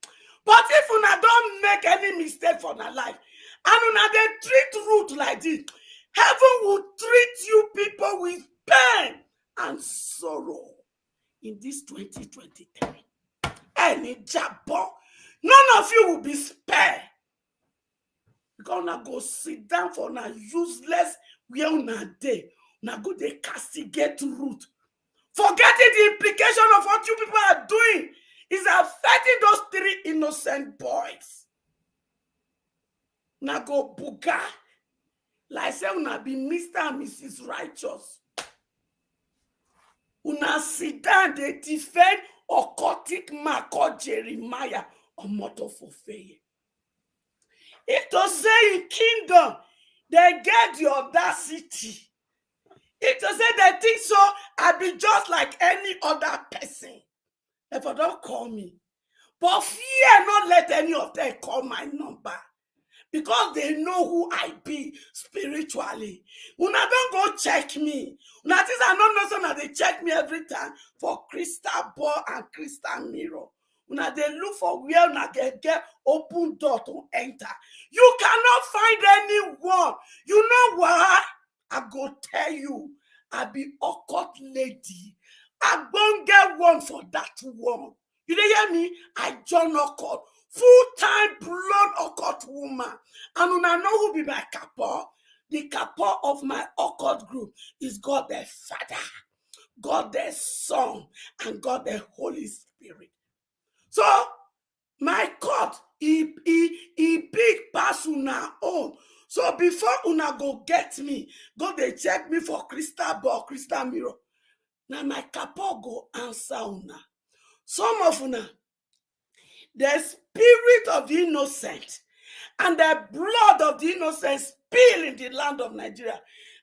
But if una don't make any mistake for my life, and una they treat Ruth like this, heaven will treat you people with pain and sorrow in this 2023. Any jabo, none of you will be spared. Because una go sit down for una useless where una dey. Una go they castigate Ruth Forgetting the implication of what you people are doing is affecting those 3 innocent boys. Now go buga. Like say una be Mr. and Mrs. Righteous. Una sit down, they defend occultic man called Jeremiah or Moto for faith. If to say in kingdom, they get the audacity. If to say they think so, I be just like any other person. If I don't call me. But fear not let any of them call my number. Because they know who I be spiritually. Una don't go check me. Una things are not nothing that they check me every time for crystal ball and crystal mirror. Una they look for where una get open door to enter. You cannot find anyone. You know why? I go tell you, I be occult lady. I won't get one for that one. You dey hear me? I join occult. Full-time blood occult woman. And una know who be my kappa? The kappa of my occult group is God the Father, God the Son, and God the Holy Spirit. So, my court, he big pass una own. So before una go get me, go they check me for crystal ball, crystal mirror. Now my kappa go answer una. Some of una, the spirit of the innocent and the blood of the innocent spill in the land of Nigeria.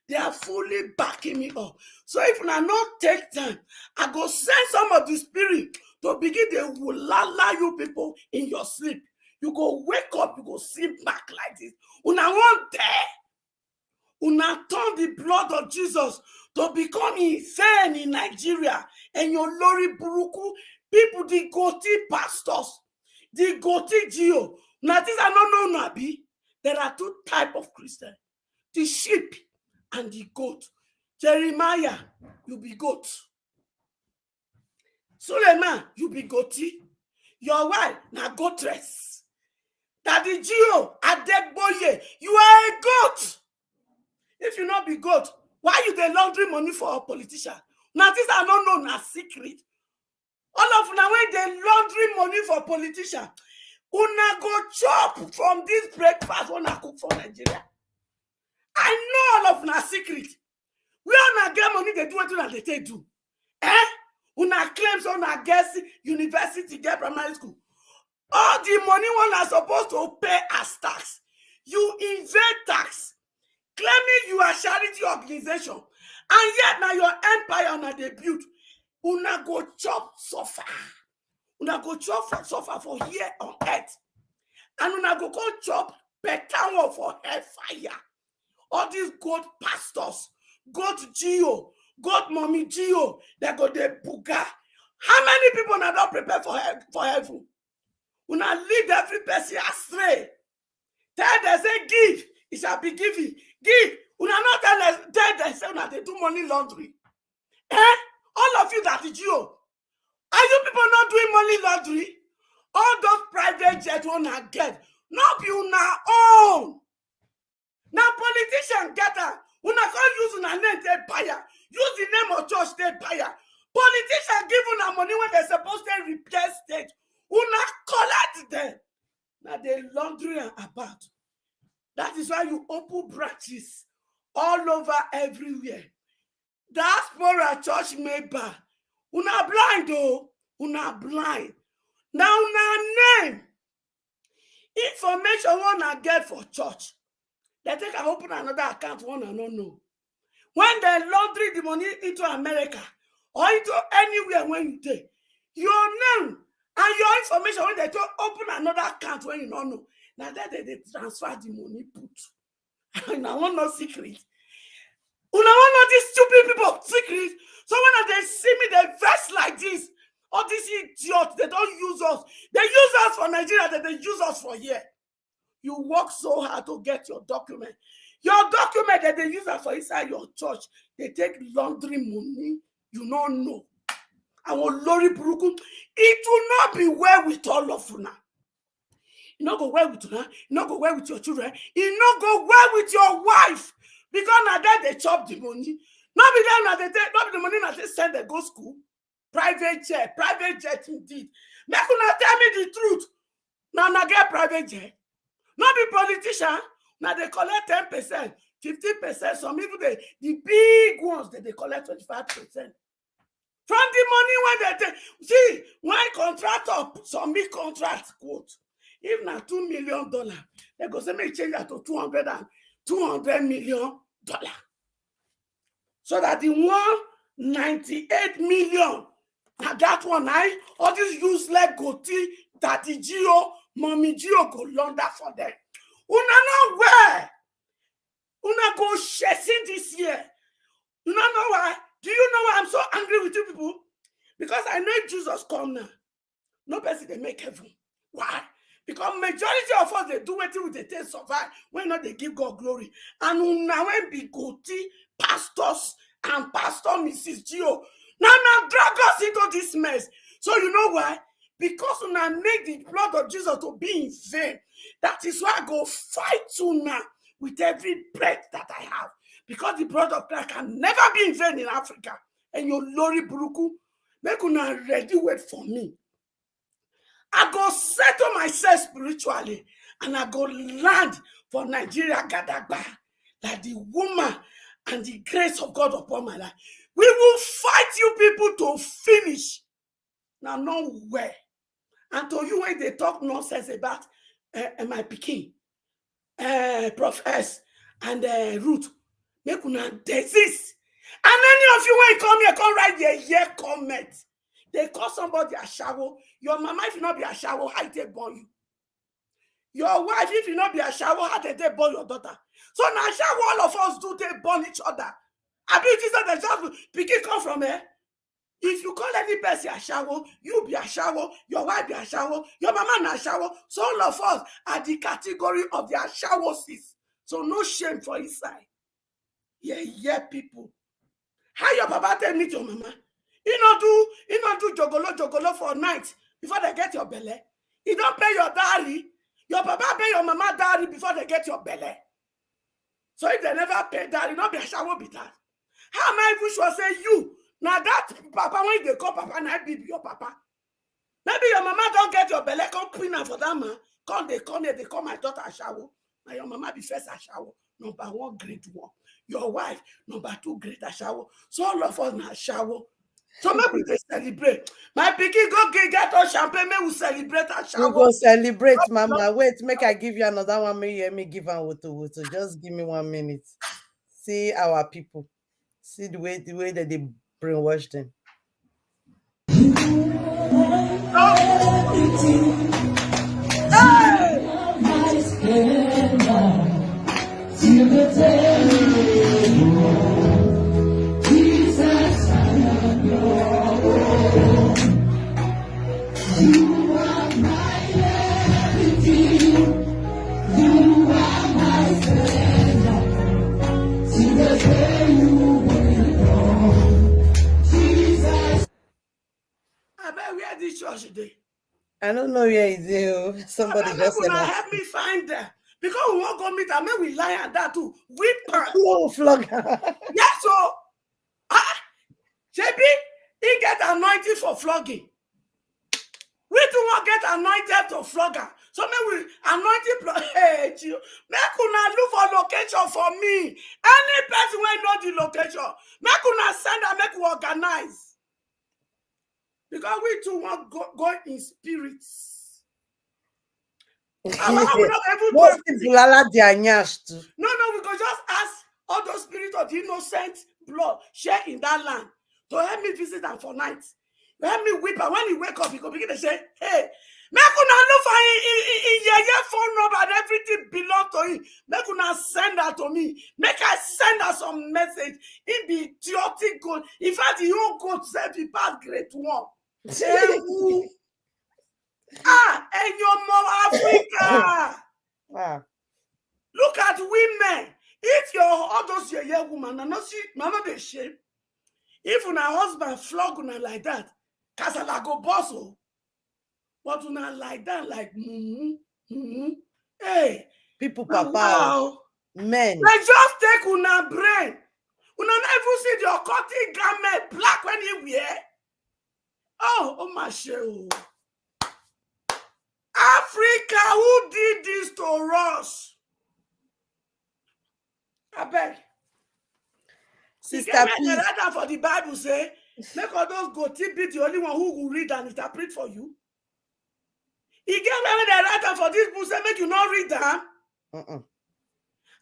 They are fully backing me up. So if I not take time, I go send some of the spirit to begin to wulala you people in your sleep. You go wake up, you go sleep back like this. Una want there. Una turn the blood of Jesus to become insane in Nigeria. And your lori buruku, people, the goti pastors, the goti geo. Now these are not known nabi. There are 2 types of Christians. The sheep and the goat. Jeremiah, you be goat. Suleiman, you be goatee. Your wife, na goatress. Daddy Gio, Adegboye, you are a goat. If you not be goat, why you dey laundry money for a politician? Now these are not known as secret. All of now when they laundry money for politician, una go chop from this breakfast when I cook for Nigeria. I know all of na secret. We all get money, they do what they do. Una claims on a guess university, get primary school. All the money one are supposed to pay as tax. You evade tax, claiming you are charity organization, and yet now your empire na dey build. Una go chop suffer. Una go chop suffer for here on earth, and una go chop better one for hellfire. All these God pastors, God Geo, God mommy Geo, they go the buga. How many people are not prepared for heaven? Una lead every person astray. Tell them say give, it shall be given. Give. Una not tell them say una they do money laundry. All of you that is Geo, are you people not doing money laundry? All those private jets wanna get, not be una own. Now politician get her. Una can't use una name they buyer. Use the name of church they buyer. Politicians give una money when they're supposed to repair state. Una collect them. Now they laundry about. That is why you open branches all over everywhere. Diaspora church member. Una blind though. Una blind. Now una name. Information wanna get for church. They take and open another account, one and don't know. When they laundry the money into America or into anywhere when you take, your name and your information, when they open another account when you don't know, now that they transfer the money put. And I want no secret. Una want know these stupid people secret. So when they see me, they vex like this. All these idiots, they don't use us. They use us for Nigeria, they use us for here. You work so hard to get your document. Your document that they use for inside your church, they take laundry money. You don't know. I will lorry buruku. It will not be well with all of you now. You not go well with you now. You not go well with your children. You not go well with your wife. Because now that they chop the money. Not be them that they take, not be the money that they send they go school. Private jet indeed. Make una tell me the truth. Now na get private jet. Not be politician. Now they collect 10%, 15%. Some even the big ones that they collect 25%. From the money when they take. See, when contractor submit contract quote, if na $2 million, they go say make change that to $200 million. So that the 198 million, now that one, all this useless goatee, daddy Gio, mommy Gio go launder for them. Una know where? Una go chasing this year. You don't know why? Do you know why I'm so angry with you people? Because I know if Jesus come now, no person they make heaven. Why? Because majority of us they do what they take survive when not they give God glory. And now when be goatee pastors and Pastor Mrs. Gio now drag us into this mess. So you know why? Because una make the blood of Jesus to be in vain. That is why I go fight you now with every breath that I have. Because the blood of Christ can never be in vain in Africa. And your lori buruku, make una ready wait for me. I go settle myself spiritually and I go land for Nigeria Gadagba. Like the woman and the grace of God upon my life. We will fight you people to finish. Now, nowhere. And to you, when they talk nonsense about my pikin, Prophet and Ruth, make una desist. And any of you, when you come here, come write your comment. They call somebody a shower. Your mama, if you not be a shower, how they born you? Your wife, if you not be a shower, how they born your daughter? So now shower all of us do they born each other. I mean, this is the just picking come from here. If you call any person a shower, you be a shower, your wife be a shower, your mama na shower. So all of us are the category of the showers. So no shame for inside. Yeah, people. How your papa tell meet your mama? You not do jogolo for night before they get your belly. You don't pay your dowry. Your papa pay your mama dowry before they get your belly. So if they never pay dowry, not be a shower be that. How am I even sure say you? Now that papa, when they call papa, now be your papa. Maybe your mama don't get your belly, come clean her for that man. They call my daughter a shower. Now your mama be first a shower. Number 1, grade 1. Your wife, number 2, grade a shower. So all of us now shower. So maybe they celebrate. My pikin go get us champagne, maybe we celebrate a shower. We go celebrate, Mama. Wait, make I give you another one. Me give am wutu. Just give me 1 minute. See our people. See the way that they brainwash them. I bet where this church today. I don't know where is it. Somebody just said that. Help me find them. Because we won't go meet them, we lie at that too. Whip her. No, flog. Yes, so JB, he get anointed for flogging. We do not get anointed to flog her. So maybe we anointed hey, make una look for location for me. Any person will know the location. Make una send and make we organize. Because we too want go in spirits. Most people are their nyash too. No, we could just ask all those spirits of the innocent blood share in that land to help me visit them for night. Help me weep, and when he wake up, he could begin to say, hey, make una look for your phone number and everything belong to him. Make una send that to me. Make I send her some message. It be idiotic good. In fact, he won't go to say he pass grade 1. And your mom Africa. Wow. Look at women. If your all those young woman and not see mama they shame. If una husband flog una like that, kasala go boss. But una like that, like hey, people papa. wow. Men. They just take una brain. Una never see the occultic garment black when he wear. Oh my show. Africa, who did this to us? I beg. Sister, the please. writer for the Bible say, make all those goatee be the only one who will read and interpret for you. He gave me the writer for this book say, make you not read them.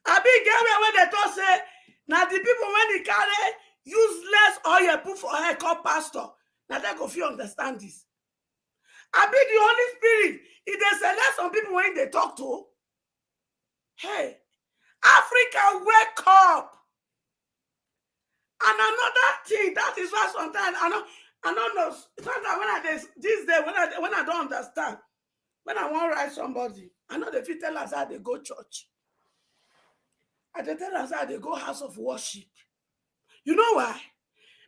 I be gave me when they talk say, now the people when they carry useless oil put for hair called pastor. Now they go feel understand this. I be the Holy Spirit. If they select some people when they talk to, hey, Africa, wake up. And another thing, that is why sometimes I don't know. Sometimes when I don't understand, when I want to write somebody, I know they fit tell us how they go church. And they tell us how they go house of worship. You know why?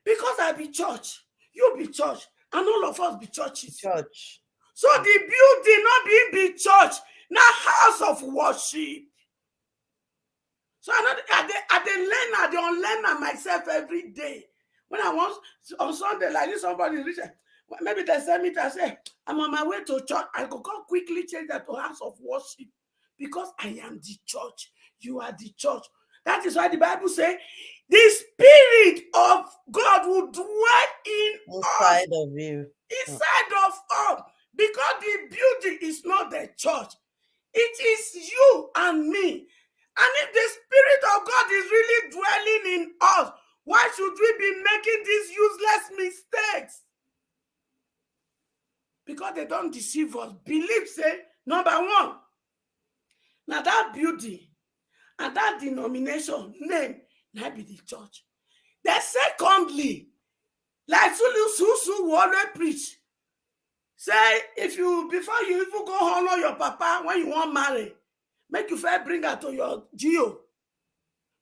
Because I be church, you be church, and all of us be churches. Church. So the building not being church, not house of worship. So I dey unlearn myself every day. When I want on Sunday, like this, somebody reach, maybe they send me to say, I'm on my way to church. I go quickly change that to house of worship because I am the church. You are the church. That is why the Bible says the Spirit of God will dwell inside of you. Inside of us. Because the building is not the church. It is you and me. And if the Spirit of God is really dwelling in us, why should we be making these useless mistakes? Because they don't deceive us. Believe, say, number one, now that building and that denomination name might be the church. Then secondly, like Susu will always preach, say, before you even go honor your papa when you want marry, make you first bring her to your geo.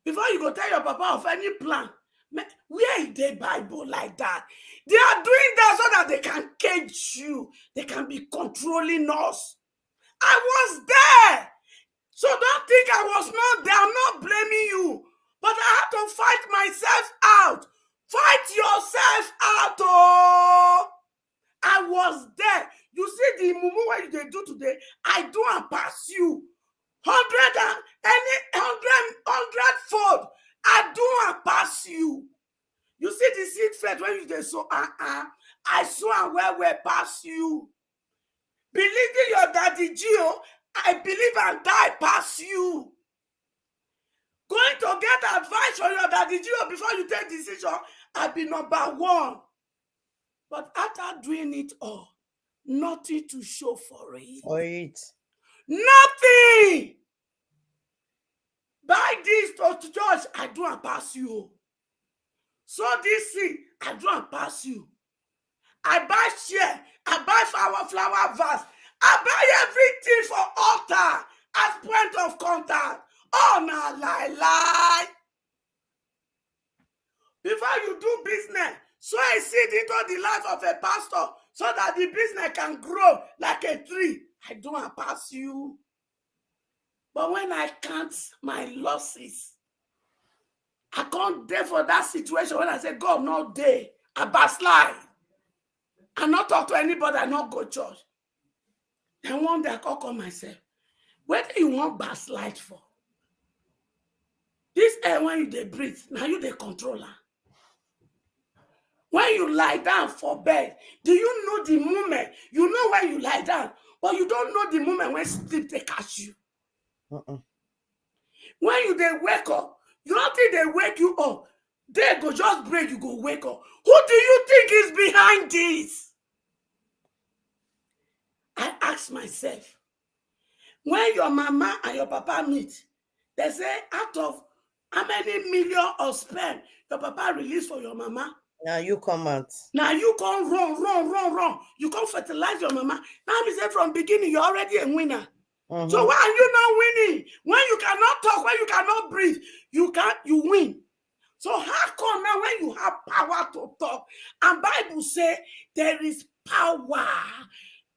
Before you go tell your papa of any plan, where is the Bible like that? They are doing that so that they can cage you. They can be controlling us. I was there. So don't think I was not there. I'm not blaming you. But I had to fight myself out. Fight yourself out. Oh, I was there. You see the mumu what they do today, I do and pass you. 100-fold. I do and pass you. You see the seed fed when you sow, I sow and well pass you. Believing your daddy Gio, I believe and die pass you. Going to get advice from your daddy Gio before you take decision, I be number one. But after doing it all, nothing to show for it. Nothing. Buy this to church, I do and pass you. So this thing, I do and pass you. I buy share, I buy flower vase, I buy everything for altar as point of contact. Oh, no, lie. Before you do business, sow a seed into the life of a pastor so that the business can grow like a tree. I do and pass you. But when I count my losses, I can't there for that situation when I say, God, no day, I backslide. I not talk to anybody, I not go church. And one day I call myself, where do you want backslide for? This air when you they breathe, now you the controller. When you lie down for bed, do you know the moment? You know when you lie down, but you don't know the moment when sleep they catch you. When you they wake up, you don't think they wake you up. They go just break, you go wake up. Who do you think is behind this? I ask myself, when your mama and your papa meet, they say out of how many million of sperm your papa release for your mama? Now you come out. Now you can run. You can fertilize your mama. Now me say from beginning, you're already a winner. So why are you not winning? When you cannot talk, when you cannot breathe, you win. So how come now when you have power to talk? And Bible say there is power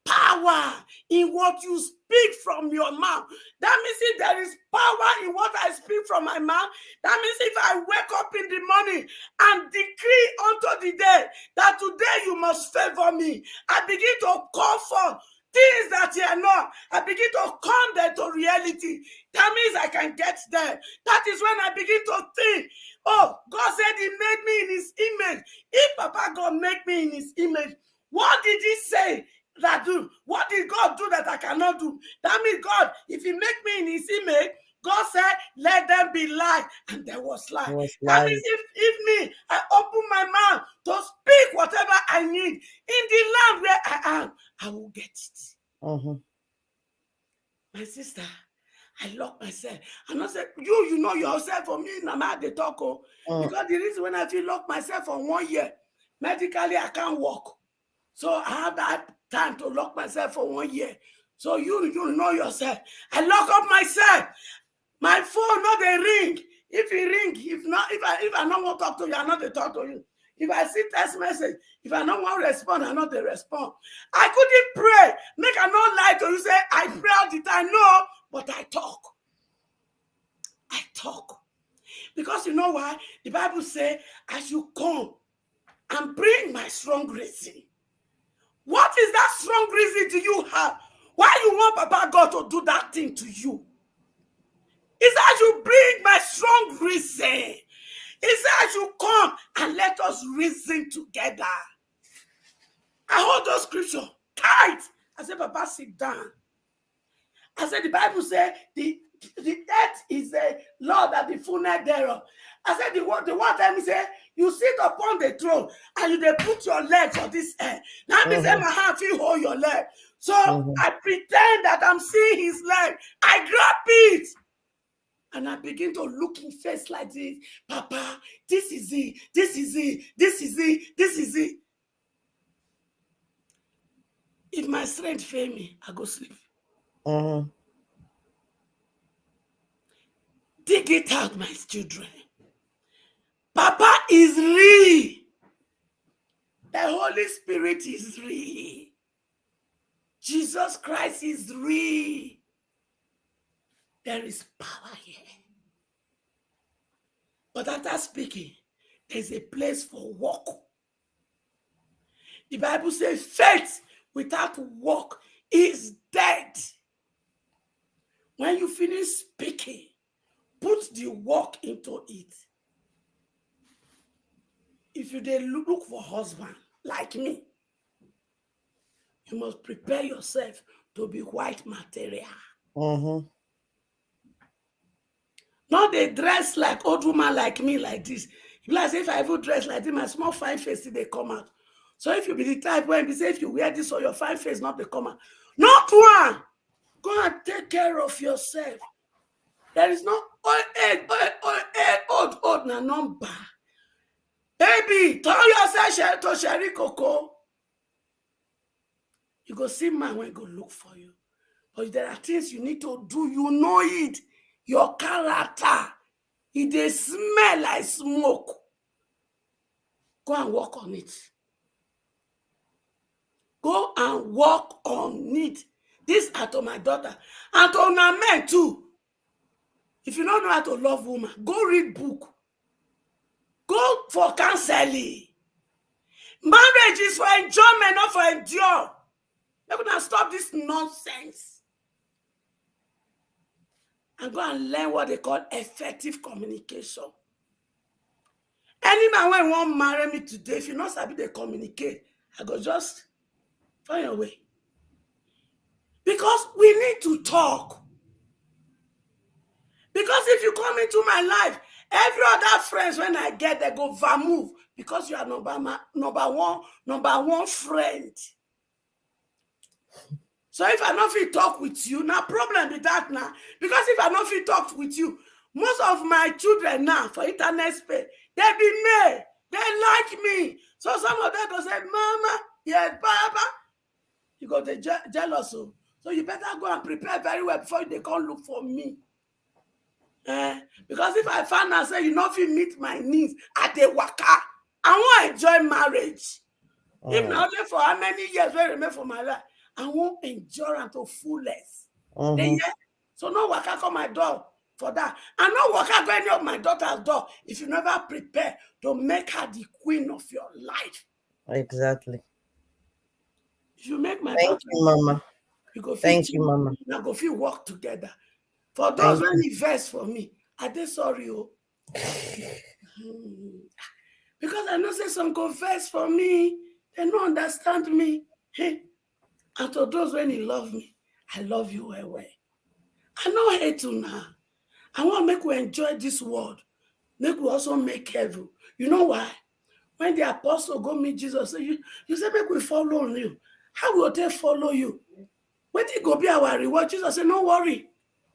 power in what you speak from your mouth. That means if there is power in what I speak from my mouth, that means if I wake up in the morning and decree unto the day that today you must favor me, I begin to call for things that you are not. I begin to come there to reality. That means I can get there. That is when I begin to think, oh, God said he made me in his image. If Papa God made me in his image, what did he say that do? What did God do that I cannot do? That means God, if he make me in his image, God said, let them be light. And there was light. That means if me, I open my mouth to speak whatever I need in the land where I am, I will get it. Mm-hmm. My sister, I lock myself. And I said, you know yourself for me, I'm at the talk. Because the reason when I feel lock myself for 1 year, medically I can't walk. So I have that time to lock myself for 1 year. So you know yourself. I lock up myself. My phone not a ring. If it ring, if I don't want to talk to you, I not to talk to you. If I see text message, if I don't want to respond, I not to respond. I couldn't pray. Make I not lie to you. Say I pray all the time. No, but I talk. I talk. Because you know why? The Bible says, I should come and bring my strong reason. What is that strong reason do you have? Why you want Papa God to do that thing to you? He said, I should bring my strong reason. He said, I should come and let us reason together. I hold those scriptures tight. I said, Papa, sit down. I said, the Bible said, the earth is a Lord that the fullness thereof. I said, the word time he said, you sit upon the throne and you put your legs on this earth. Now me say my hand feel hold your leg. So I pretend that I'm seeing his leg. I grab it. And I begin to look in face like this. Papa, this is it. This is it. This is it. This is it. If my strength fail me, I go sleep. Dig it out, my children. Papa is real. The Holy Spirit is real. Jesus Christ is real. There is power here. But after speaking, there's a place for work. The Bible says faith without work is dead. When you finish speaking, put the work into it. If you look for husband like me, you must prepare yourself to be white material. Not they dress like old woman like me like this. If I ever dress like this, my small fine face, they come out. So if you be the type when you say if you wear this or your fine face not they come out. Not one. Go and take care of yourself. There is no old na number. Baby, turn yourself to Sherry Coco. You go see man when go look for you. But there are things you need to do. You know it. Your character. It smell like smoke. Go and work on it. Go and work on it. This are to my daughter. And to my men too. If you don't know how to love woman, go read book. Go for counseling. Marriage is for enjoyment, not for endure. They're going to stop this nonsense. And go and learn what they call effective communication. Any man when won't marry me today, if you not sabi they communicate, I go just find your way. Because we need to talk. Because if you come into my life, every other friends when I get, they go move because you are number one friend. So if I not fit talk with you, now problem with that now. Because if I not fit talk with you, most of my children now for internet space, they be made. They like me. So some of them go say, Mama, yes, Papa. You go to jealous. So you better go and prepare very well before they come look for me. Because if I find out say you not fit meet my needs at the waka, I want to enjoy marriage. If not for how many years will remain for my life, I won't enjoy am to fullest. Mm-hmm. Then, yeah, so no waka come my door for that. And no waka go any of my daughter's door if you never prepare to make her the queen of your life. Exactly. If you make my Thank daughter, you, Mama. you go fit Thank you, Mama. now go fit work together. For those Thank when you. invest for me, I dey sorry, oh. Because I know say some go vex for me, they don't understand me. Hey. And to those when he love me, I love you well, well. I no hate you now. I want to make we enjoy this world. Make we also make heaven. You know why? When the apostle go meet Jesus, say, you say, make we follow you. How will they follow you? When it go be our reward, Jesus said, no worry.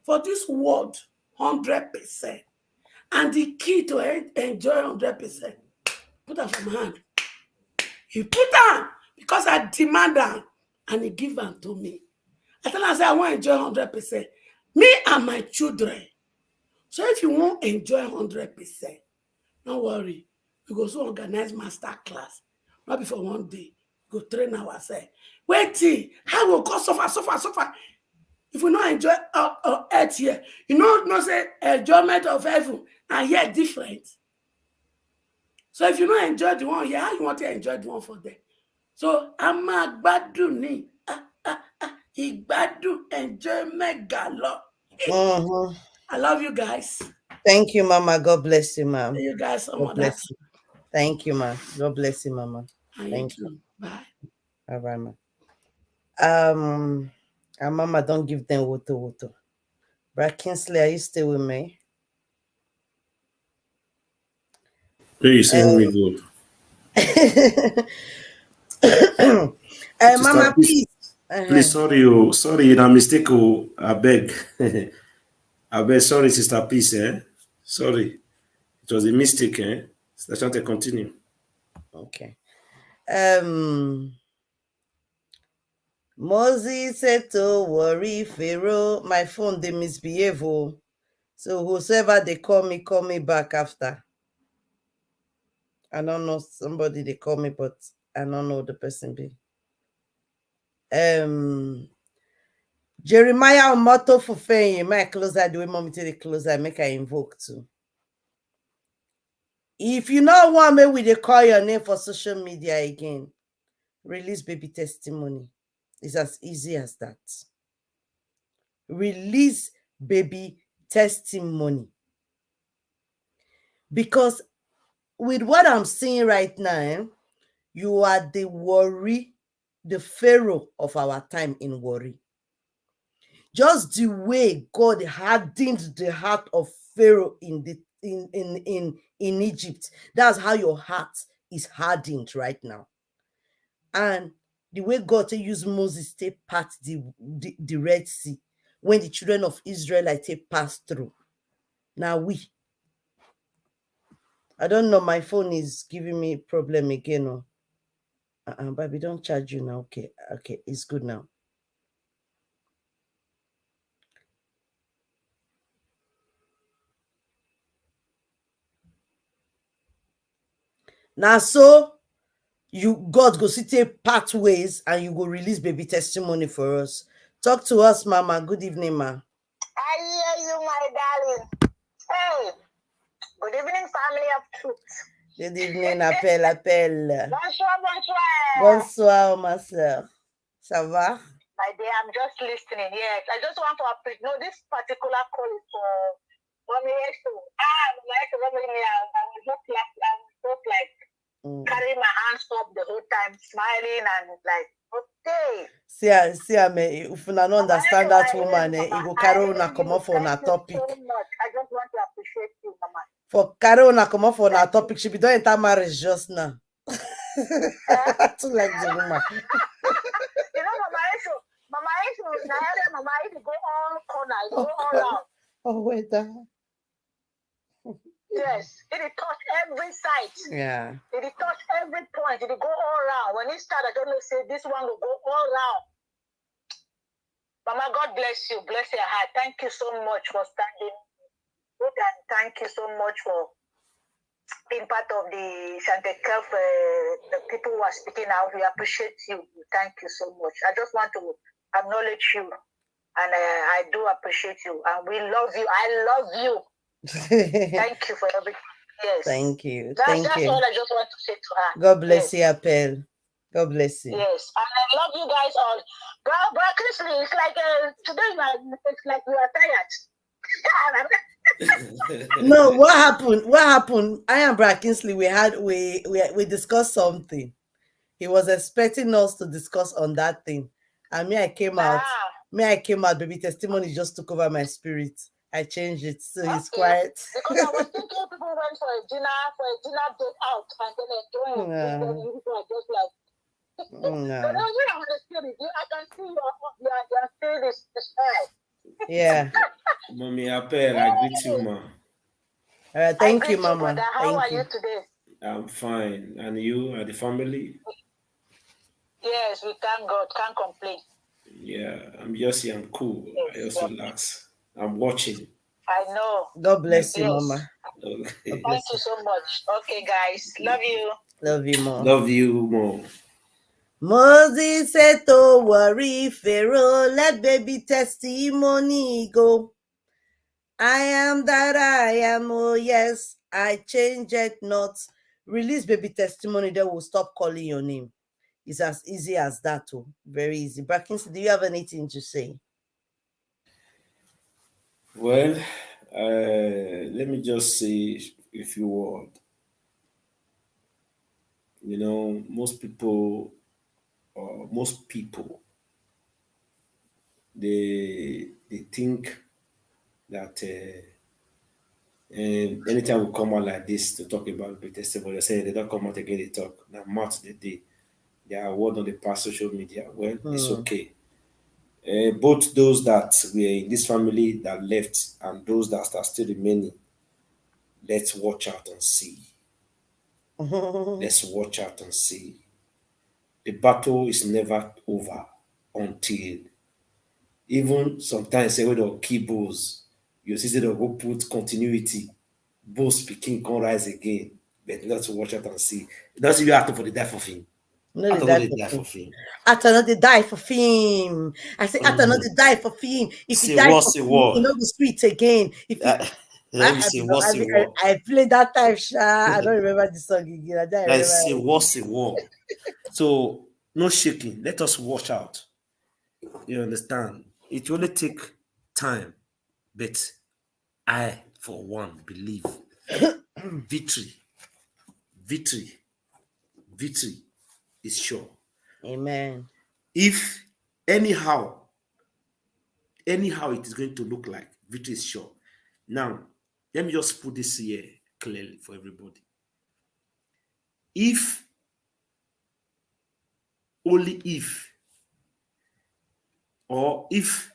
For this world, 100%. And the key to enjoy 100%, put them from hand. He put them because I demand them. And he give them to me. I tell him, I say, I want to enjoy 100%. Me and my children. So if you want to enjoy 100%, don't worry. We go so organize master class. Not before one day. We go train ourselves. Wait till how we go suffer. If we not enjoy earth here, you know, no say enjoyment of heaven and yet different. So if you not enjoy the one here, how you want to enjoy the one for them? So I'm a gbadun Igbadun enjoyment galo. Mm-hmm. I love you guys. Thank you, Mama. God bless you, ma'am. See you guys some God other bless you. Thank you, ma. God bless you, Mama. time. Thank you. Too. Bye. Bye bye, ma. And Mama, don't give them woto. Brad Kinsley, are you still with me? Where you saying me good? Mama, please. Please, sorry, na mistake. I beg. I beg, sorry, Sister Peace, Sorry. It was a mistake, Let's try to continue. Okay. Moses said to Warri Pharoah, my phone they misbehave. Oh. So whosoever they call me back after. I don't know somebody they call me, but I don't know the person be. Jeremiah motto for fame. My closer the way mommy tell the closer make I invoke too. If you know want me with they call your name for social media again, release baby testimony. It's as easy as that. Release baby testimony. Because with what I'm seeing right now, you are the Warri, the Pharaoh of our time in Warri. Just the way God hardened the heart of Pharaoh in Egypt. That's how your heart is hardened right now. And the way God to use Moses to part the Red Sea when the children of Israel passed through. Now I don't know, my phone is giving me a problem again. Oh. Baby, don't charge you now. Okay, it's good now. Now, so God go see take pathways and you go release baby testimony for us. Talk to us, Mama. Good evening, ma. I hear you, my darling. Hey, good evening, family of truth. Good evening, appel. Bonsoir. Bonsoir, ma soeur. Ça va? My dear, I'm just listening. Yes, I just want to appreciate. No, this particular call is for Mommy Esho. I was just like carrying my hands up the whole time, smiling and like, okay. See, if you don't understand that woman, you go carry on come off on a topic. So much. I just want to appreciate you, Mama. For carry on come off on a topic, she be doing enter marriage just now. Too like the woman. You know, Mama Esho, go all corners, go all out. Oh, wait. Yes, it touched every side. Yeah. It touched every point. It go all around. When it started, I don't know, say this one will go all around. Mama, God bless you. Bless your heart. Thank you so much for standing. And thank you so much for being part of the Shantekelf, the people who are speaking out. We appreciate you. Thank you so much. I just want to acknowledge you, and I do appreciate you, and we love you. I love you. Thank you for everything. Yes. Thank you. That's all I just want to say to her. God bless you, Appel. God bless you. Yes, and I love you guys all. Bro, Chrisley, it's like today, it's like we are tired. No, what happened? What happened? I and Brad Kingsley, we discussed something. He was expecting us to discuss on that thing, and me, I came out. Baby testimony just took over my spirit. I changed it, so he's quiet. Because I was thinking people went for a dinner date out, and then enjoying it. And then you are just like. No. But you are on the spirit. I can see you are still this side. Yeah. Mommy Appel, I greet you, ma. All right, thank you, Mama. How are you today? I'm fine. And you and the family? Yes, we thank God. Can't complain. Yeah, I'm just here. I'm cool. I just relax. I'm watching. I know. God bless you, Mama. Okay. Thank you so much. Okay, guys. Love you. Love you more. Love you more. Moses said to Warri Pharoah, let baby testimony go. I am that I am, oh yes, I change it not. Release baby testimony, they will stop calling your name. It's as easy as that, too. Very easy. Brackins, do you have anything to say? Well, let me just say a few words. You know, most people, they think that anytime we come out like this to talk about the testimony, they say they don't come out again, they talk. Now, months they are word on the past social media. Well, it's okay. Both those that were in this family that left and those that are still remaining, let's watch out and see. Let's watch out and see. The battle is never over until even sometimes say we don't keep bulls. You see, they'll go put continuity. Bulls speaking can rise again. But let's watch out and see. It doesn't even happen for the death of him. No, After they die for him. After not they die for fame. I say after not they die for fame. If Say you die what, for say fame, what? you know the streets again. If you Let me say what, say what. I played that time, Sha. I don't remember the song again. I don't remember. Say what, say what. So no shaking. Let us watch out. You understand? It will only take time, but I, for one, believe victory is sure. Amen. If anyhow it is going to look like, victory is sure. Now, let me just put this here clearly for everybody. If, only if, or if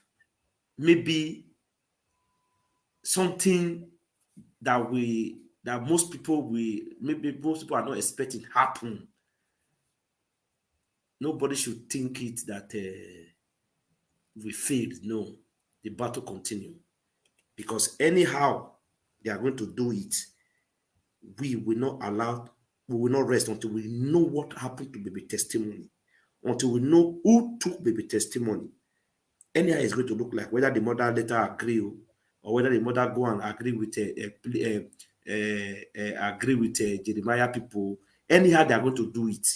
maybe something that most people are not expecting happen, nobody should think it that we failed. No, the battle continue, because anyhow they are going to do it, we will not rest until we know what happened to baby testimony, until we know who took baby testimony. Anyhow it's going to look like, whether the mother later agree or whether the mother go and agree with Jeremiah people. Anyhow they are going to do it.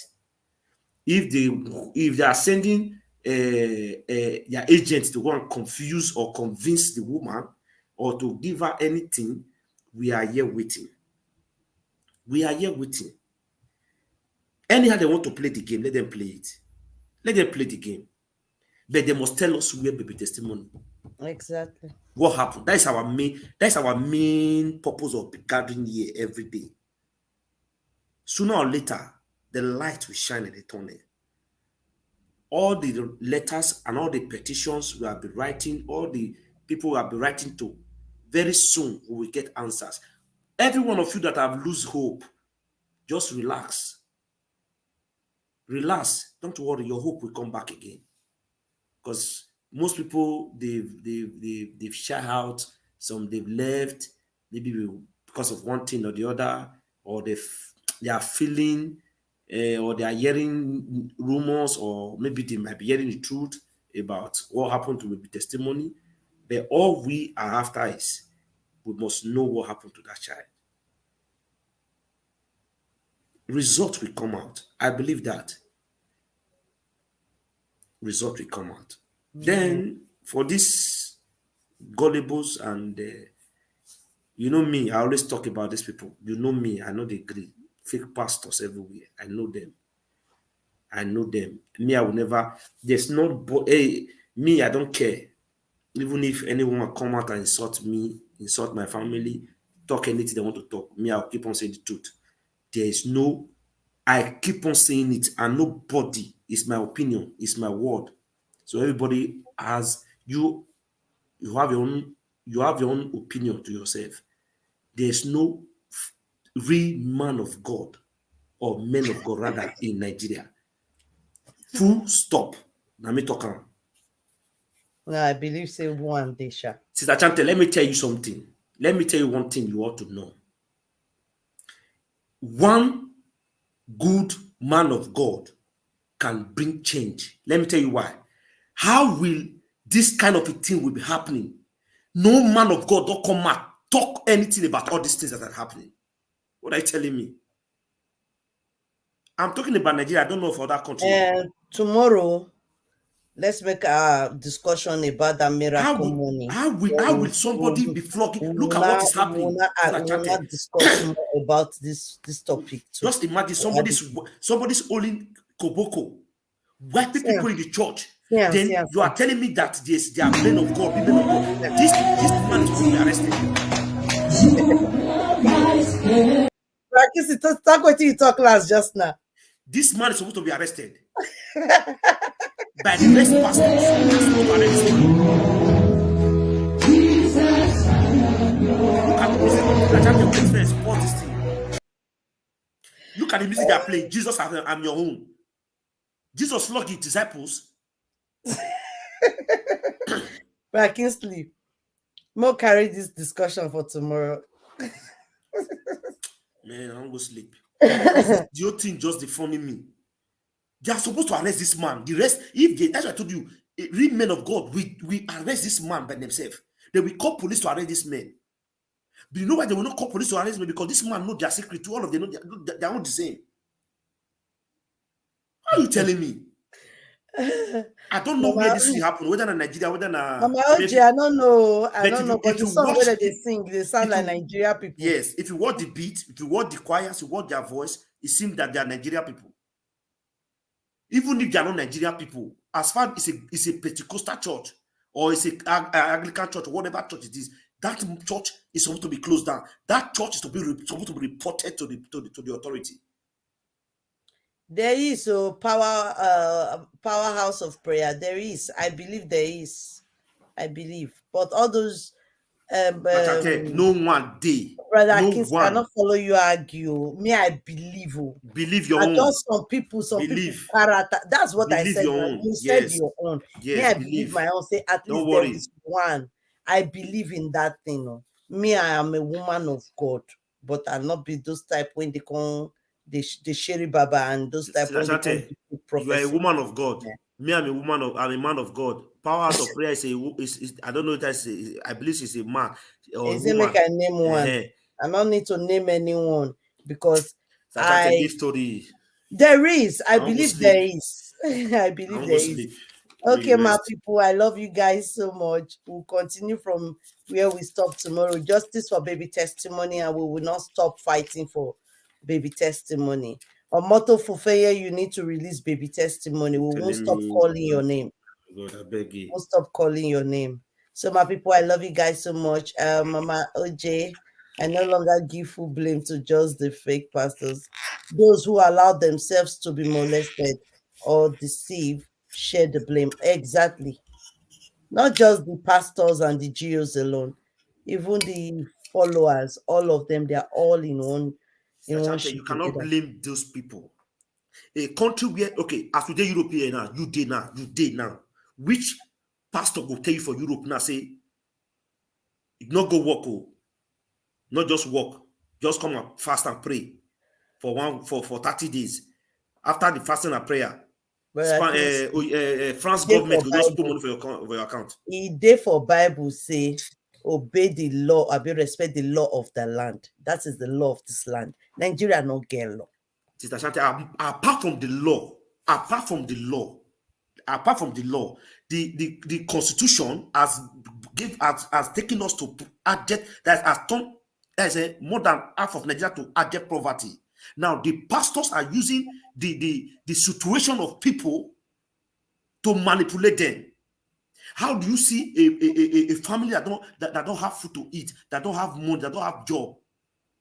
If they are sending their agents to go and confuse or convince the woman or to give her anything, we are here waiting. We are here waiting. Anyhow they want to play the game, let them play it. Let them play the game. But they must tell us where baby testimony. Exactly. What happened? That is our main purpose of gathering here every day. Sooner or later, the light will shine in the tunnel. All the letters and all the petitions we have been writing, all the people we have been writing to, very soon we will get answers. Every one of you that have lost hope, just relax. Relax. Don't worry, your hope will come back again. Because most people, they've shut out, some they've left, maybe because of one thing or the other. or they are feeling, or they are hearing rumors, or maybe they might be hearing the truth about what happened to maybe testimony. But all we are after is we must know what happened to that child. Result will come out. I believe that result will come out. Then for these gullibles and you know me, I always talk about these people. You know me, I know they agree. Fake pastors everywhere. I know them. I know them. Me, I will never. There's no. Hey, me, I don't care. Even if anyone will come out and insult me, insult my family, talk anything they want to talk, me, I'll keep on saying the truth. There is no. I keep on saying it, and nobody. It's my opinion. It's my word. So everybody has you. You have your own. You have your own opinion to yourself. There's no real man of God or men of God rather in Nigeria. Full stop. Now me talk am. No, I believe say one Desha. Sister Chante, let me tell you something. Let me tell you one thing you ought to know. One good man of God can bring change. Let me tell you why. How will this kind of a thing will be happening? No man of God don't come out talk anything about all these things that are happening. What are you telling me? I'm talking about Nigeria. I don't know for other countries. And tomorrow, let's make a discussion about that miracle money. How will somebody be flogging? Look at what is happening. We'll not discuss more about this topic too. Just imagine somebody's owning Koboko, wiping people in the church. Then you are telling me that they are men of God, women of God. This man is supposed to be arrested. Talk what you talk last just now. This man is supposed to be arrested by the next pastor. They are supposed to arrest this man. Look at the music. Pause this thing. Look at the music they are playing. Jesus, I'm your own. Jesus flogged his disciples. But I can't sleep. More carry this discussion for tomorrow. Man, I don't go sleep. The whole thing just deforming me. They are supposed to arrest this man. The rest, that's what I told you, real men of God, we arrest this man by themselves. They will call police to arrest this man. But you know why they will not call police to arrest me? Because this man know their secret. All of them know they are not the same. How are you telling me? I don't know where this thing happened, whether in Nigeria, whether in Mama OJ, I don't know. I don't know. But the song whether they sing, they sound like Nigeria people. Yes, if you watch the beat, if you watch the choirs, you watch their voice, it seems that they are Nigeria people. Even if they are not Nigeria people, as far as it's a Pentecostal church or it's a Anglican church or whatever church it is, that church is supposed to be closed down. That church is supposed to be reported to the authority. There is a powerhouse of prayer. There is. I believe there is. I believe. But all those no one day. Brother Kings cannot follow you argue. Me, I believe. Believe your own. Just some people character. That's what I said. You said your own. Yes, me, I believe my own. Say at least there is one. I believe in that thing. Me, I am a woman of God, but I'll not be those type when they come. The Sherry Baba and those type of prophecy. You are a woman of God. Yeah. Me, I'm a man of God. Power out of prayer is I don't know if that's I believe it's a man. Is it make I name one? I don't need to name anyone because story. There is. I believe there is. I believe there is. Okay, my people, I love you guys so much. We'll continue from where we stop tomorrow. Justice for baby testimony, and we will not stop fighting for baby testimony. On Motto Fufeye, you need to release baby testimony. We won't stop calling your name. God, I beg you. Won't stop calling your name. So, my people, I love you guys so much. Mama OJ, I no longer give full blame to just the fake pastors. Those who allow themselves to be molested or deceived share the blame. Exactly. Not just the pastors and the GOs alone. Even the followers, all of them, they are all in one. You cannot blame those people. A country where, as we did Europe here now, you did now. Which pastor will tell you for Europe now, say, not go work, not just work. Just come and fast and pray for 30 days. After the fasting and prayer, France government will just put money for your account. He did for Bible say, obey the law, I be respect the law of the land. That is the law of this land. Nigeria no get law. Sister Shanti, apart from the law, the Constitution has taken us to abject, that has turned as a more than half of Nigeria to abject poverty. Now the pastors are using the situation of people to manipulate them. How do you see a family that don't have food to eat, that don't have money, that don't have job?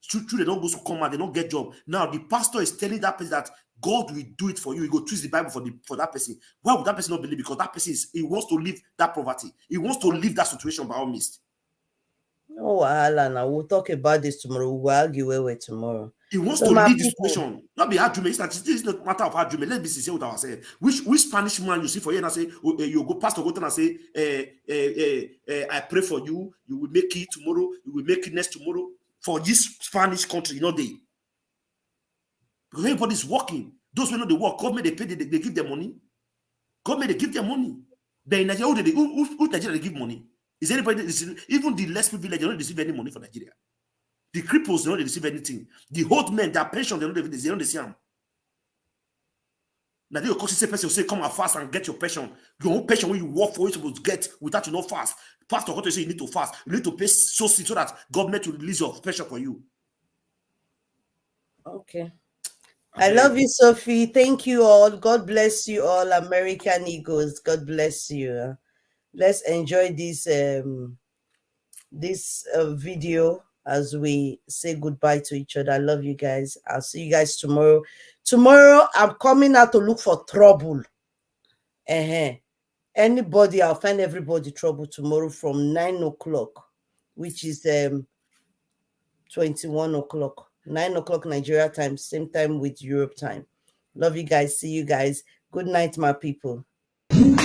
True, they don't go to come out, they don't get job. Now the pastor is telling that person that God will do it for you. He go twist the Bible for that person. Why would that person not believe? Because that person he wants to leave that poverty. He wants to leave that situation by all means. No, Alana, we'll talk about this tomorrow. We'll argue away tomorrow. He wants to leave the situation. Not be argument. This is not a matter of argument. Let's be sincere with ourselves. Which Spanish man you see for you and I say, you go pastor go to and say, I pray for you. You will make it tomorrow. You will make it next tomorrow. For this Spanish country, you know they. Because everybody's working. Those who know they work, government they pay, they give them money. Government they give them money. Then in Nigeria, who Nigeria they give money? Is anybody even the less privileged, they don't receive any money for Nigeria. The cripples, they don't receive anything. The old men, their pension, they don't see them. Now, your say person say, come and fast and get your pension. Your own pension when you work for, you're supposed to get without you not fast. Pastor, what you say, you need to fast. You need to pay so that government will release your pension for you. Okay. I love you, Sophie. Thank you all. God bless you all, American Eagles. God bless you. Let's enjoy this video as we say goodbye to each other. I love you guys. I'll see you guys tomorrow. Tomorrow, I'm coming out to look for trouble. Anybody, I'll find everybody trouble tomorrow from 9 o'clock, which is 21 o'clock. 9 o'clock Nigeria time, same time with Europe time. Love you guys. See you guys. Good night, my people. People